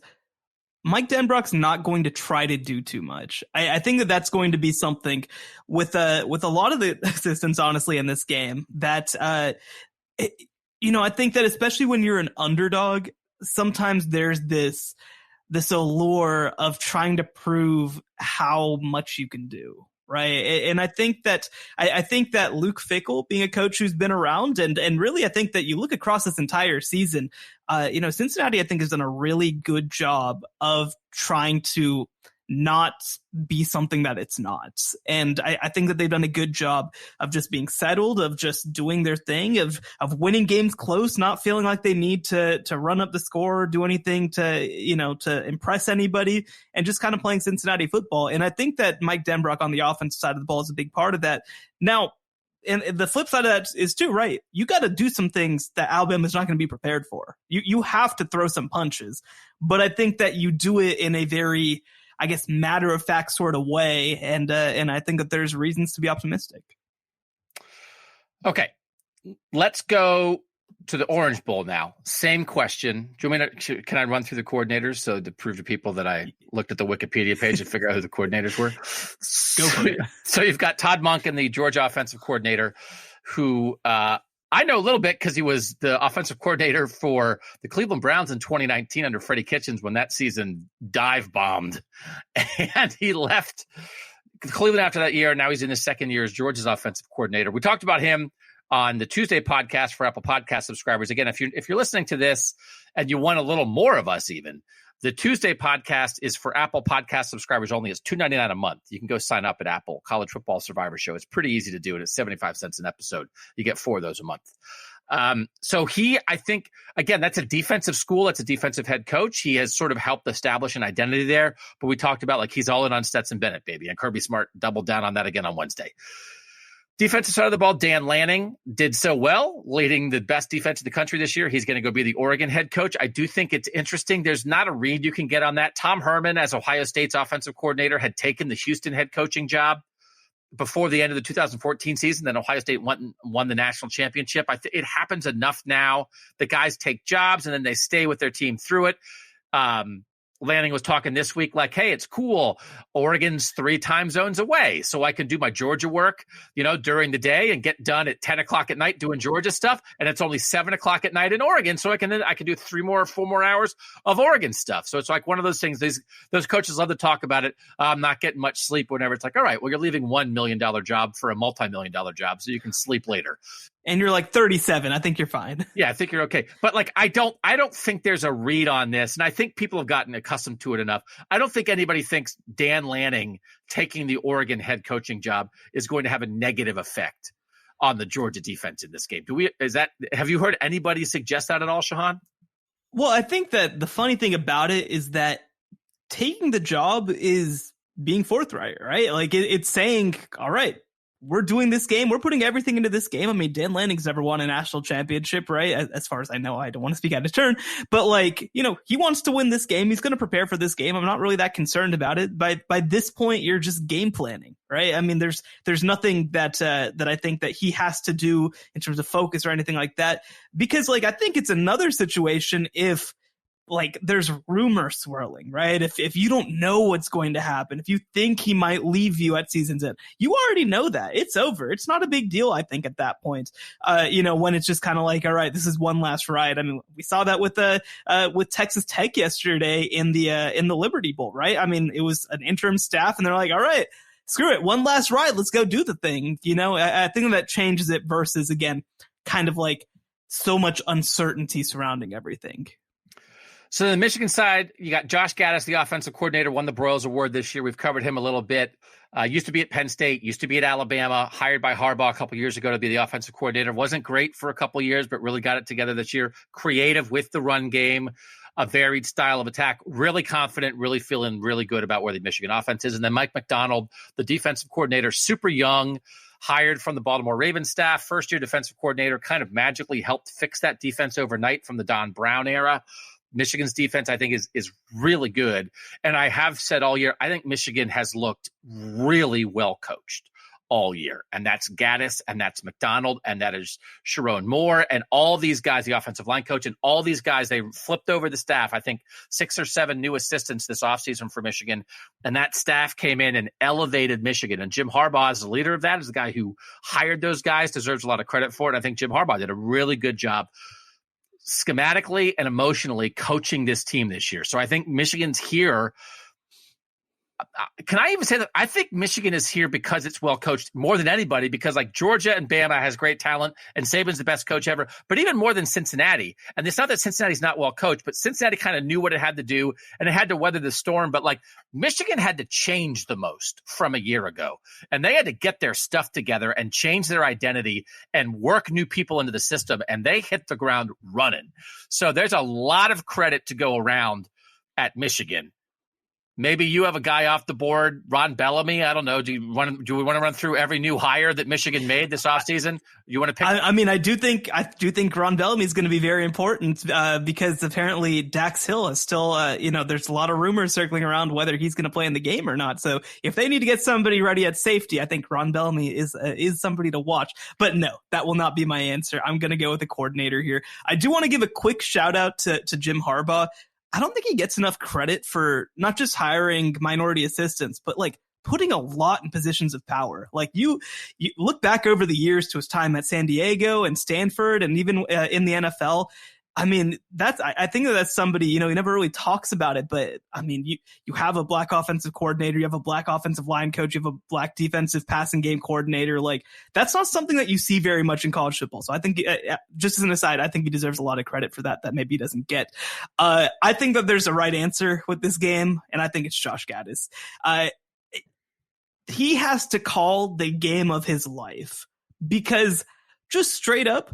Mike Denbrock's not going to try to do too much. I think that's going to be something with a lot of the assistants, honestly, in this game, that, I think that especially when you're an underdog, sometimes there's this allure of trying to prove how much you can do. Right. And I think that Luke Fickell, being a coach who's been around, and really, I think that you look across this entire season, Cincinnati, I think, has done a really good job of trying to not be something that it's not. And I think that they've done a good job of just being settled, of just doing their thing, of winning games close, not feeling like they need to run up the score or do anything to impress anybody, and just kind of playing Cincinnati football. And I think that Mike Denbrock on the offensive side of the ball is a big part of that. Now, and the flip side of that is too, right? You got to do some things that Alabama's not going to be prepared for. You have to throw some punches, but I think that you do it in a very, I guess, matter-of-fact sort of way, and I think that there's reasons to be optimistic. Okay, let's go to the Orange Bowl now. Same question. Do you want me to, can I run through the coordinators so to prove to people that I looked at the Wikipedia page and figure out who the coordinators were? Go for it. So you've got Todd Monken, the Georgia offensive coordinator, who I know a little bit because he was the offensive coordinator for the Cleveland Browns in 2019 under Freddie Kitchens when that season dive bombed. And he left Cleveland after that year. Now he's in his second year as Georgia's offensive coordinator. We talked about him on the Tuesday podcast for Apple Podcast subscribers. Again, if you're listening to this and you want a little more of us even, the Tuesday podcast is for Apple Podcast subscribers only. It's $2.99 a month. You can go sign up at Apple College Football Survivor Show. It's pretty easy to do it. It's 75 cents an episode. You get 4 of those a month. So I think, again, that's a defensive school. That's a defensive head coach. He has sort of helped establish an identity there. But we talked about, like, he's all in on Stetson Bennett, baby. And Kirby Smart doubled down on that again on Wednesday. Defensive side of the ball, Dan Lanning did so well, leading the best defense in the country this year. He's going to go be the Oregon head coach. I do think it's interesting. There's not a read you can get on that. Tom Herman, as Ohio State's offensive coordinator, had taken the Houston head coaching job before the end of the 2014 season. Then Ohio State won the national championship. It happens enough now. The guys take jobs and then they stay with their team through it. Lanning was talking this week like, hey, it's cool. Oregon's 3 time zones away. So I can do my Georgia work, during the day and get done at 10 o'clock at night doing Georgia stuff. And it's only 7 o'clock at night in Oregon. So I can do 4 more hours of Oregon stuff. So it's like one of those things. Those coaches love to talk about it. I'm not getting much sleep whenever it's like, all right, well, you're leaving $1 million job for a multi-million-dollar job so you can sleep later. And you're like 37. I think you're fine. Yeah, I think you're okay. But like, I don't think there's a read on this. And I think people have gotten accustomed to it enough. I don't think anybody thinks Dan Lanning taking the Oregon head coaching job is going to have a negative effect on the Georgia defense in this game. Have you heard anybody suggest that at all, Shehan? Well, I think that the funny thing about it is that taking the job is being forthright, right? Like it's saying, all right, we're doing this game. We're putting everything into this game. I mean, Dan Lanning's never won a national championship, right? As far as I know, I don't want to speak out of turn, but like, he wants to win this game. He's going to prepare for this game. I'm not really that concerned about it. By this point, you're just game planning, right? I mean, there's nothing that I think that he has to do in terms of focus or anything like that, because like, I think it's another situation if like there's rumor swirling, right? If you don't know what's going to happen, if you think he might leave you at season's end, you already know that it's over. It's not a big deal, I think, at that point. When it's just kind of like, all right, this is one last ride. I mean, we saw that with Texas Tech yesterday in the Liberty Bowl, right? I mean, it was an interim staff, and they're like, all right, screw it, one last ride, let's go do the thing. I think that changes it versus, again, kind of like so much uncertainty surrounding everything. So the Michigan side, you got Josh Gattis, the offensive coordinator, won the Broyles Award this year. We've covered him a little bit. Used to be at Penn State, used to be at Alabama, hired by Harbaugh a couple years ago to be the offensive coordinator. Wasn't great for a couple years, but really got it together this year. Creative with the run game, a varied style of attack. Really confident, really feeling really good about where the Michigan offense is. And then Mike Macdonald, the defensive coordinator, super young, hired from the Baltimore Ravens staff, first-year defensive coordinator, kind of magically helped fix that defense overnight from the Don Brown era. Michigan's defense, I think, is really good. And I have said all year, I think Michigan has looked really well coached all year. And that's Gattis, and that's Macdonald, and that is Sharon Moore, and all these guys, the offensive line coach, and all these guys, they flipped over the staff. I think 6 or 7 new assistants this offseason for Michigan. And that staff came in and elevated Michigan. And Jim Harbaugh, as the leader of that, is the guy who hired those guys, deserves a lot of credit for it. I think Jim Harbaugh did a really good job schematically and emotionally coaching this team this year. So I think Michigan's here. Can I even say that I think Michigan is here because it's well coached more than anybody, because like Georgia and Bama has great talent and Saban's the best coach ever, but even more than Cincinnati. And it's not that Cincinnati's not well coached, but Cincinnati kind of knew what it had to do and it had to weather the storm. But like Michigan had to change the most from a year ago, and they had to get their stuff together and change their identity and work new people into the system. And they hit the ground running. So there's a lot of credit to go around at Michigan. Maybe you have a guy off the board, Ron Bellamy. I don't know. Do we want to run through every new hire that Michigan made this offseason? You want to pick? I mean, I do think Ron Bellamy is going to be very important because apparently Dax Hill is still, there's a lot of rumors circling around whether he's going to play in the game or not. So if they need to get somebody ready at safety, I think Ron Bellamy is somebody to watch. But no, that will not be my answer. I'm going to go with the coordinator here. I do want to give a quick shout out to Jim Harbaugh. I don't think he gets enough credit for not just hiring minority assistants, but like putting a lot in positions of power. Like you look back over the years to his time at San Diego and Stanford and even in the NFL. I mean, I think that's somebody, he never really talks about it, but I mean, you have a black offensive coordinator, you have a black offensive line coach, you have a black defensive passing game coordinator. Like that's not something that you see very much in college football. So I think just as an aside, I think he deserves a lot of credit for that maybe he doesn't get. I think that there's a right answer with this game, and I think it's Josh Gattis. He has to call the game of his life because just straight up,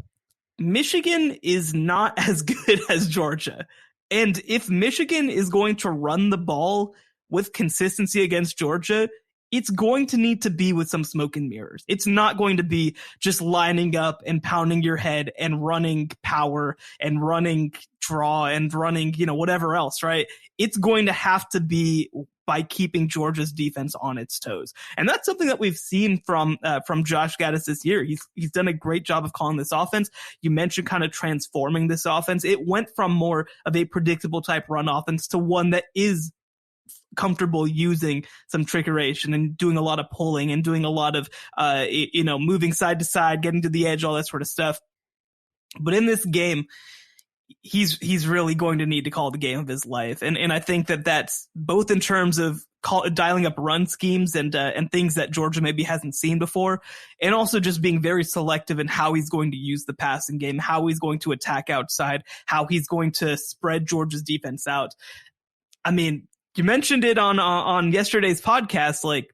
Michigan is not as good as Georgia. And if Michigan is going to run the ball with consistency against Georgia, it's going to need to be with some smoke and mirrors. It's not going to be just lining up and pounding your head and running power and running draw and running, whatever else, right? It's going to have to be by keeping Georgia's defense on its toes. And that's something that we've seen from Josh Gattis this year. He's done a great job of calling this offense. You mentioned kind of transforming this offense. It went from more of a predictable type run offense to one that is comfortable using some trickeration and doing a lot of pulling and doing a lot of, moving side to side, getting to the edge, all that sort of stuff. But in this game, he's really going to need to call the game of his life. And I think that's both in terms of dialing up run schemes and things that Georgia maybe hasn't seen before, and also just being very selective in how he's going to use the passing game, how he's going to attack outside, how he's going to spread Georgia's defense out. I mean, you mentioned it on yesterday's podcast, like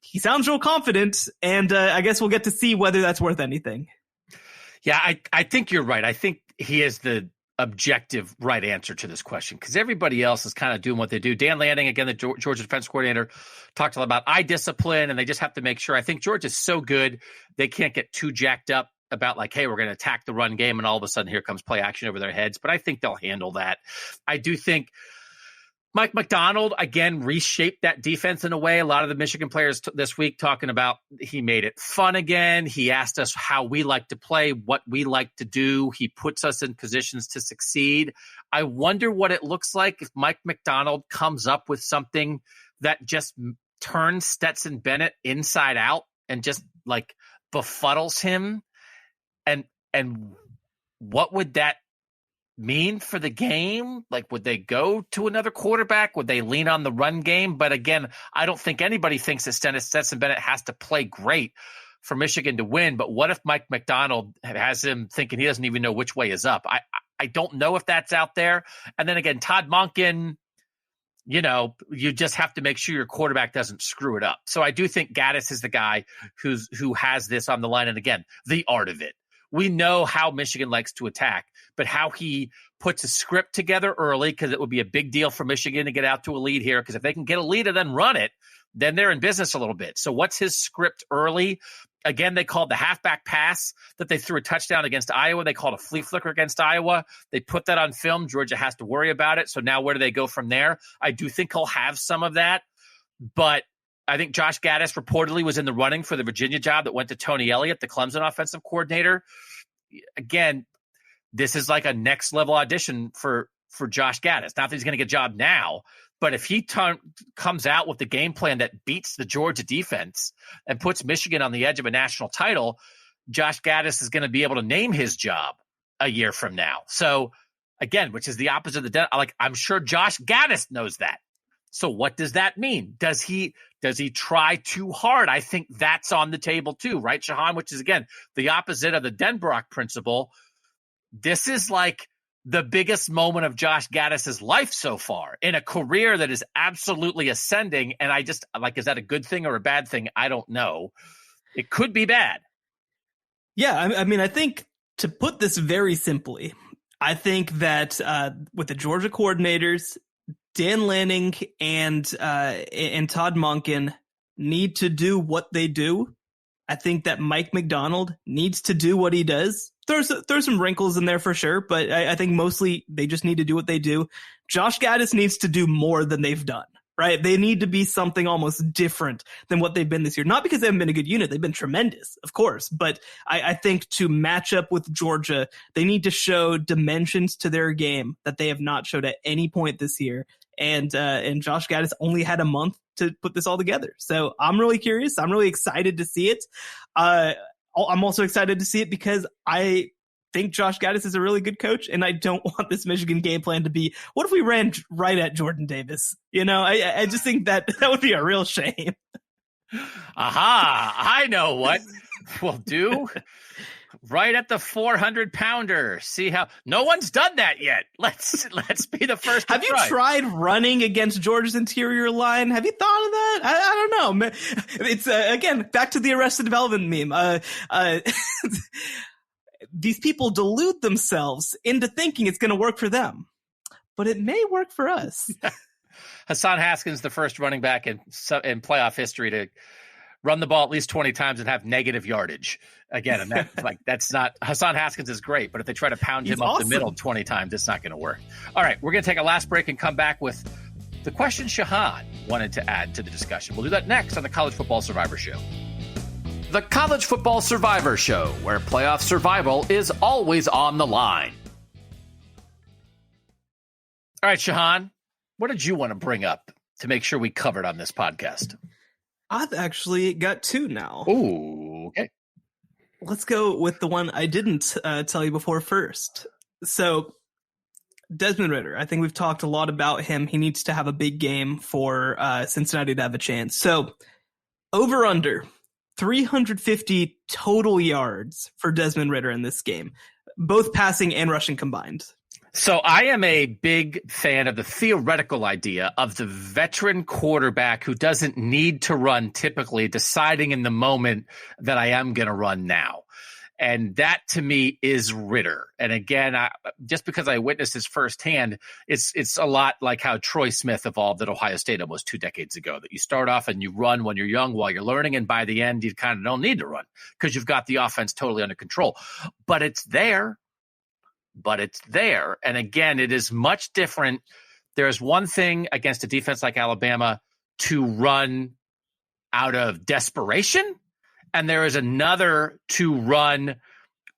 he sounds real confident, and I guess we'll get to see whether that's worth anything. Yeah, I think you're right. I think he is the objective right answer to this question because everybody else is kind of doing what they do. Dan Lanning, again, the Georgia defense coordinator, talked a lot about eye discipline, and they just have to make sure. I think Georgia's so good they can't get too jacked up about like, hey, we're going to attack the run game, and all of a sudden here comes play action over their heads. But I think they'll handle that. I do think Mike Macdonald, again, reshaped that defense in a way. A lot of the Michigan players this week talking about he made it fun again. He asked us how we like to play, what we like to do. He puts us in positions to succeed. I wonder what it looks like if Mike Macdonald comes up with something that just turns Stetson Bennett inside out and just like befuddles him. And what would that mean for the game? Like, would they go to another quarterback? Would they lean on the run game? But again, I don't think anybody thinks that Stetson Bennett has to play great for Michigan to win. But what if Mike Macdonald has him thinking he doesn't even know which way is up? I don't know if that's out there. And then again, Todd Monken, you know, you just have to make sure your quarterback doesn't screw it up. So I do think Gattis is the guy who has this on the line. And again, the art of it. We know how Michigan likes to attack, but how he puts a script together early, because it would be a big deal for Michigan to get out to a lead here, because if they can get a lead and then run it, then they're in business a little bit. So what's his script early? Again, they called the halfback pass that they threw a touchdown against Iowa. They called a flea flicker against Iowa. They put that on film. Georgia has to worry about it. So now where do they go from there? I do think he'll have some of that, but I think Josh Gattis reportedly was in the running for the Virginia job that went to Tony Elliott, the Clemson offensive coordinator. Again, this is like a next level audition for Josh Gattis. Not that he's going to get a job now, but if he comes out with the game plan that beats the Georgia defense and puts Michigan on the edge of a national title, Josh Gattis is going to be able to name his job a year from now. So again, which is the opposite of the I'm sure Josh Gattis knows that. So what does that mean? Does he try too hard? I think that's on the table too, right, Shehan? Which is, again, the opposite of the Denbrock principle. This is like the biggest moment of Josh Gattis' life so far in a career that is absolutely ascending. And I just, is that a good thing or a bad thing? I don't know. It could be bad. Yeah, I mean, I think, to put this very simply, I think that with the Georgia coordinators, Dan Lanning and Todd Monken need to do what they do. I think that Mike Macdonald needs to do what he does. There's some wrinkles in there for sure, but I think mostly they just need to do what they do. Josh Gattis needs to do more than they've done, right? They need to be something almost different than what they've been this year. Not because they haven't been a good unit. They've been tremendous, of course. But I think to match up with Georgia, they need to show dimensions to their game that they have not showed at any point this year. And Josh Gattis only had a month to put this all together. So I'm really curious. I'm really excited to see it. I'm also excited to see it because I think Josh Gattis is a really good coach, and I don't want this Michigan game plan to be, what if we ran right at Jordan Davis? You know, I just think that would be a real shame. Aha! I know what we'll do. Right at the 400-pounder. See how no one's done that yet. Let's be the first. Have you tried running against Georgia's interior line? Have you thought of that? I don't know. It's again back to the Arrested Development meme. These people delude themselves into thinking it's going to work for them, but it may work for us. Hassan Haskins, the first running back in playoff history to run the ball at least 20 times and have negative yardage. Again, and that's not – Hassan Haskins is great, but if they try to pound him up the middle 20 times, it's not going to work. All right, we're going to take a last break and come back with the question Shehan wanted to add to the discussion. We'll do that next on the College Football Survivor Show. The College Football Survivor Show, where playoff survival is always on the line. All right, Shehan, what did you want to bring up to make sure we covered on this podcast? I've actually got two now. Ooh, okay. Let's go with the one I didn't tell you before first. So, Desmond Ridder, I think we've talked a lot about him. He needs to have a big game for Cincinnati to have a chance. So, over under 350 total yards for Desmond Ridder in this game, both passing and rushing combined. So I am a big fan of the theoretical idea of the veteran quarterback who doesn't need to run typically, deciding in the moment that I am going to run now. And that to me is Ridder. And again, just because I witnessed this firsthand, it's a lot like how Troy Smith evolved at Ohio State almost 2 decades ago, that you start off and you run when you're young while you're learning. And by the end, you kind of don't need to run because you've got the offense totally under control. But it's there. And again, it is much different. There's one thing against a defense like Alabama to run out of desperation, and there is another to run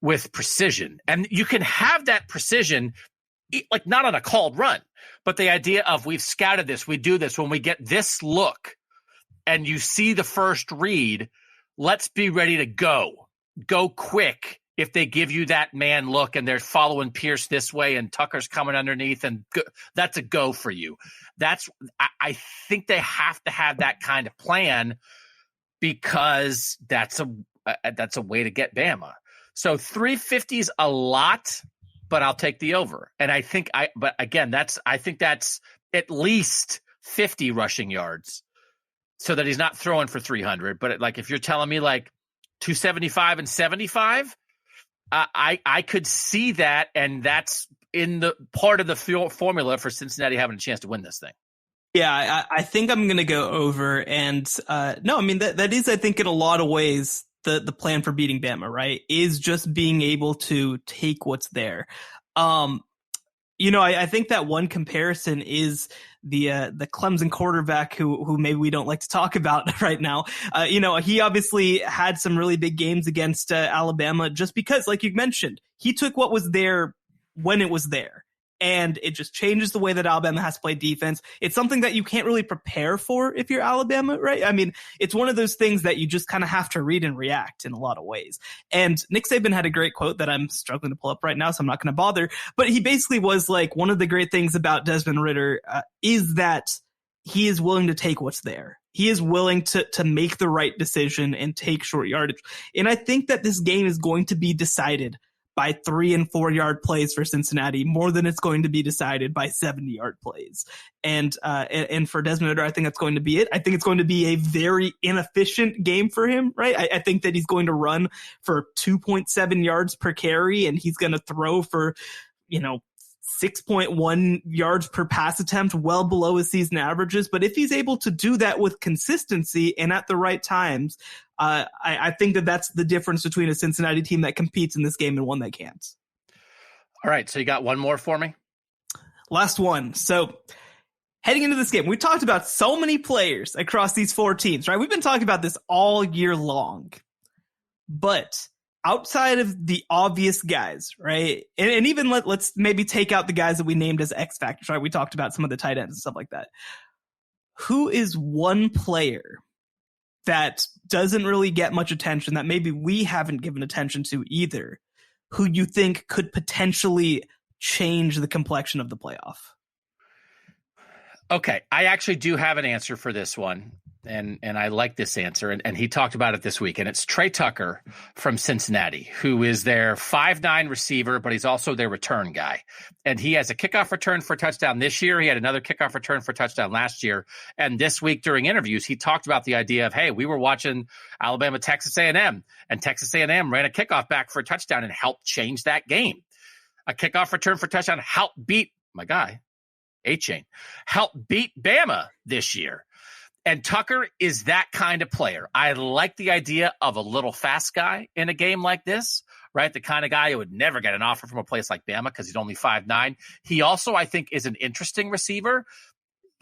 with precision. And you can have that precision, like not on a called run, but the idea of we've scouted this, we do this, when we get this look and you see the first read, let's be ready to go quick. If they give you that man look and they're following Pierce this way and Tucker's coming underneath, and that's a go for you. I think they have to have that kind of plan, because that's a way to get Bama. So 350 is a lot, but I'll take the over. And I think I think that's at least 50 rushing yards, so that he's not throwing for 300. But like, if you're telling me like 275 and 75, I could see that, and that's in the part of the formula for Cincinnati having a chance to win this thing. Yeah, I think I'm going to go over. And no, I mean, that is, I think, in a lot of ways, the plan for beating Bama, right, is just being able to take what's there. I think that one comparison is the Clemson quarterback who maybe we don't like to talk about right now. He obviously had some really big games against Alabama, just because, like you mentioned, he took what was there when it was there. And it just changes the way that Alabama has to play defense. It's something that you can't really prepare for if you're Alabama, right? I mean, it's one of those things that you just kind of have to read and react in a lot of ways. And Nick Saban had a great quote that I'm struggling to pull up right now, so I'm not going to bother. But he basically was like, one of the great things about Desmond Ridder is that he is willing to take what's there. He is willing to make the right decision and take short yardage. And I think that this game is going to be decided by 3 and 4 yard plays for Cincinnati, more than it's going to be decided by 70-yard plays. And for Desmond Ridder, I think that's going to be it. I think it's going to be a very inefficient game for him, right? I think that he's going to run for 2.7 yards per carry, and he's going to throw for, 6.1 yards per pass attempt, well below his season averages. But if he's able to do that with consistency and at the right times, I think that that's the difference between a Cincinnati team that competes in this game and one that can't. All right, so you got one more for me? Last one. So heading into this game, we talked about so many players across these 4 teams, right? We've been talking about this all year long. But outside of the obvious guys, right? And even let's maybe take out the guys that we named as X factors, right? We talked about some of the tight ends and stuff like that. Who is one player that doesn't really get much attention, that maybe we haven't given attention to either, who you think could potentially change the complexion of the playoff? Okay, I actually do have an answer for this one, and I like this answer, and he talked about it this week, and it's Trey Tucker from Cincinnati, who is their 5'9" receiver, but he's also their return guy. And he has a kickoff return for a touchdown this year. He had another kickoff return for a touchdown last year. And this week during interviews, he talked about the idea of, hey, we were watching Alabama, Texas A&M, and Texas A&M ran a kickoff back for a touchdown and helped change that game. A kickoff return for a touchdown helped beat my guy, A-Chain, helped beat Bama this year. And Tucker is that kind of player. I like the idea of a little fast guy in a game like this, right? The kind of guy who would never get an offer from a place like Bama because he's only 5'9". He also, I think, is an interesting receiver.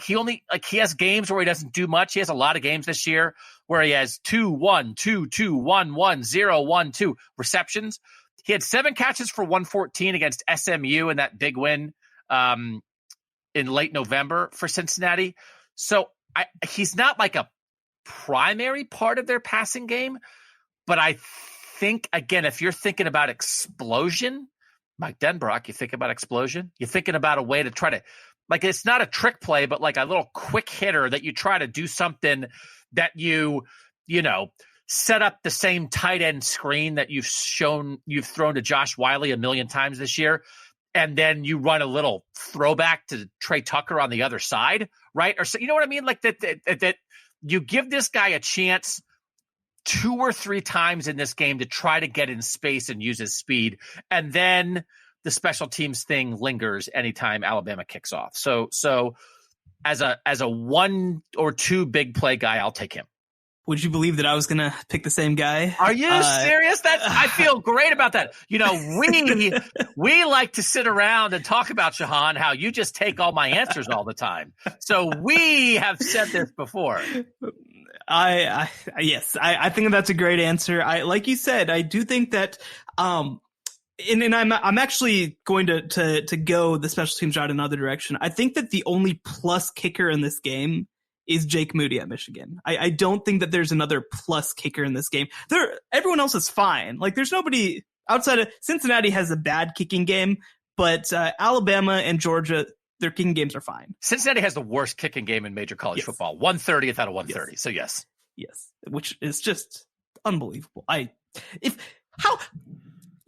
He has games where he doesn't do much. He has a lot of games this year where he has 2-1, 2-2, 1-1, 0-1-2 receptions. He had 7 catches for 114 against SMU in that big win in late November for Cincinnati. So he's not like a primary part of their passing game, but I think, again, if you're thinking about explosion, Mike Denbrock, you think about explosion, you're thinking about a way to try to, like, it's not a trick play, but like a little quick hitter that you try to do something that you set up the same tight end screen that you've thrown to Josh Wiley a million times this year. And then you run a little throwback to Trey Tucker on the other side, right? Or so, you know what I mean? Like that you give this guy a chance 2 or 3 times in this game to try to get in space and use his speed. And then the special teams thing lingers anytime Alabama kicks off. So as a 1 or 2 big play guy, I'll take him. Would you believe that I was going to pick the same guy? Are you serious? I feel great about that. You know, we like to sit around and talk about, Shehan, how you just take all my answers all the time. So we have said this before. Yes, I think that's a great answer. Like you said, I do think that, and I'm actually going to go the special teams route in another direction. I think that the only plus kicker in this game is Jake Moody at Michigan. I don't think that there's another plus kicker in this game. Everyone else is fine. Like, there's nobody outside of Cincinnati has a bad kicking game, but Alabama and Georgia, their kicking games are fine. Cincinnati has the worst kicking game in major college football. 130th out of 130. Yes. So yes, which is just unbelievable.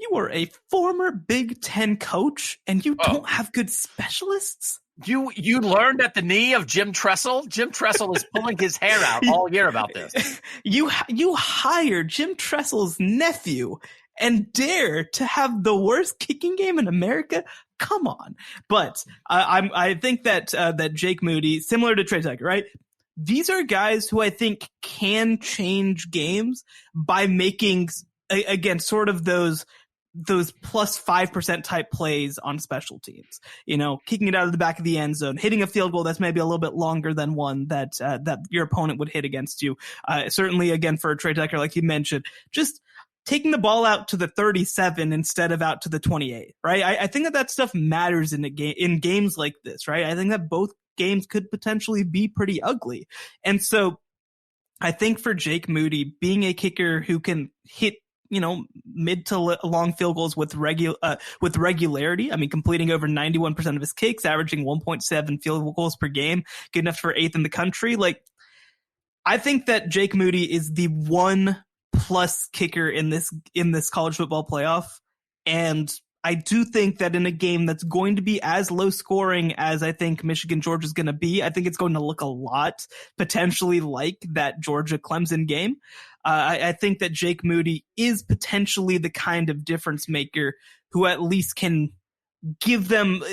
You were a former Big Ten coach and you don't have good specialists? You learned at the knee of Jim Tressel. Jim Tressel is pulling his hair out all year about this. You hired Jim Tressel's nephew and dare to have the worst kicking game in America? Come on. But I think that Jake Moody, similar to Trey Tucker, right? These are guys who I think can change games by making, again, sort of those plus 5% type plays on special teams, you know, kicking it out of the back of the end zone, hitting a field goal that's maybe a little bit longer than one that your opponent would hit against you. Certainly, again, for Trey Tucker, like you mentioned, just taking the ball out to the 37 instead of out to the 28, right? I think that stuff matters in games like this, right? I think that both games could potentially be pretty ugly. And so I think for Jake Moody, being a kicker who can hit, you know, mid to long field goals with regularity. I mean, completing over 91% of his kicks, averaging 1.7 field goals per game, good enough for 8th in the country. Like, I think that Jake Moody is the 1+ kicker in this college football playoff. And I do think that in a game that's going to be as low scoring as I think Michigan Georgia is going to be, I think it's going to look a lot potentially like that Georgia Clemson game. I think that Jake Moody is potentially the kind of difference maker who at least can give them,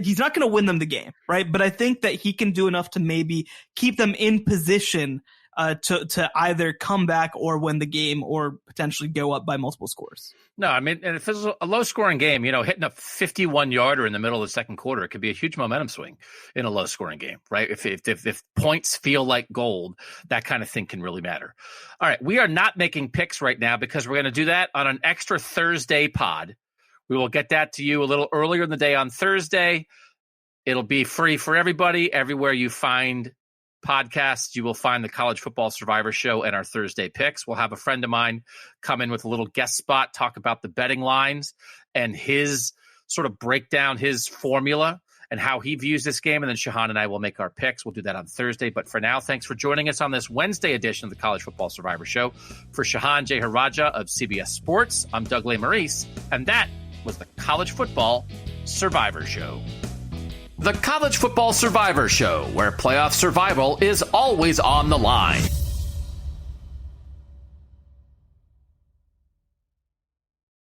he's not going to win them the game, right? But I think that he can do enough to maybe keep them in position to either come back or win the game or potentially go up by multiple scores. No, I mean, and if it's a low-scoring game, you know, hitting a 51-yarder in the middle of the second quarter, it could be a huge momentum swing in a low-scoring game, right? If points feel like gold, that kind of thing can really matter. All right, we are not making picks right now because we're going to do that on an extra Thursday pod. We will get that to you a little earlier in the day on Thursday. It'll be free for everybody. Everywhere you find podcasts, you will find the College Football Survivor Show and our Thursday picks. We'll have a friend of mine come in with a little guest spot, talk about the betting lines and his sort of break down his formula and how he views this game. And then Shehan and I will make our picks. We'll do that on Thursday. But for now, thanks for joining us on this Wednesday edition of the College Football Survivor Show. For Shehan Jeyarajah of CBS Sports, I'm Doug Lesmerises, and that was the College Football Survivor Show. The College Football Survivor Show, where playoff survival is always on the line.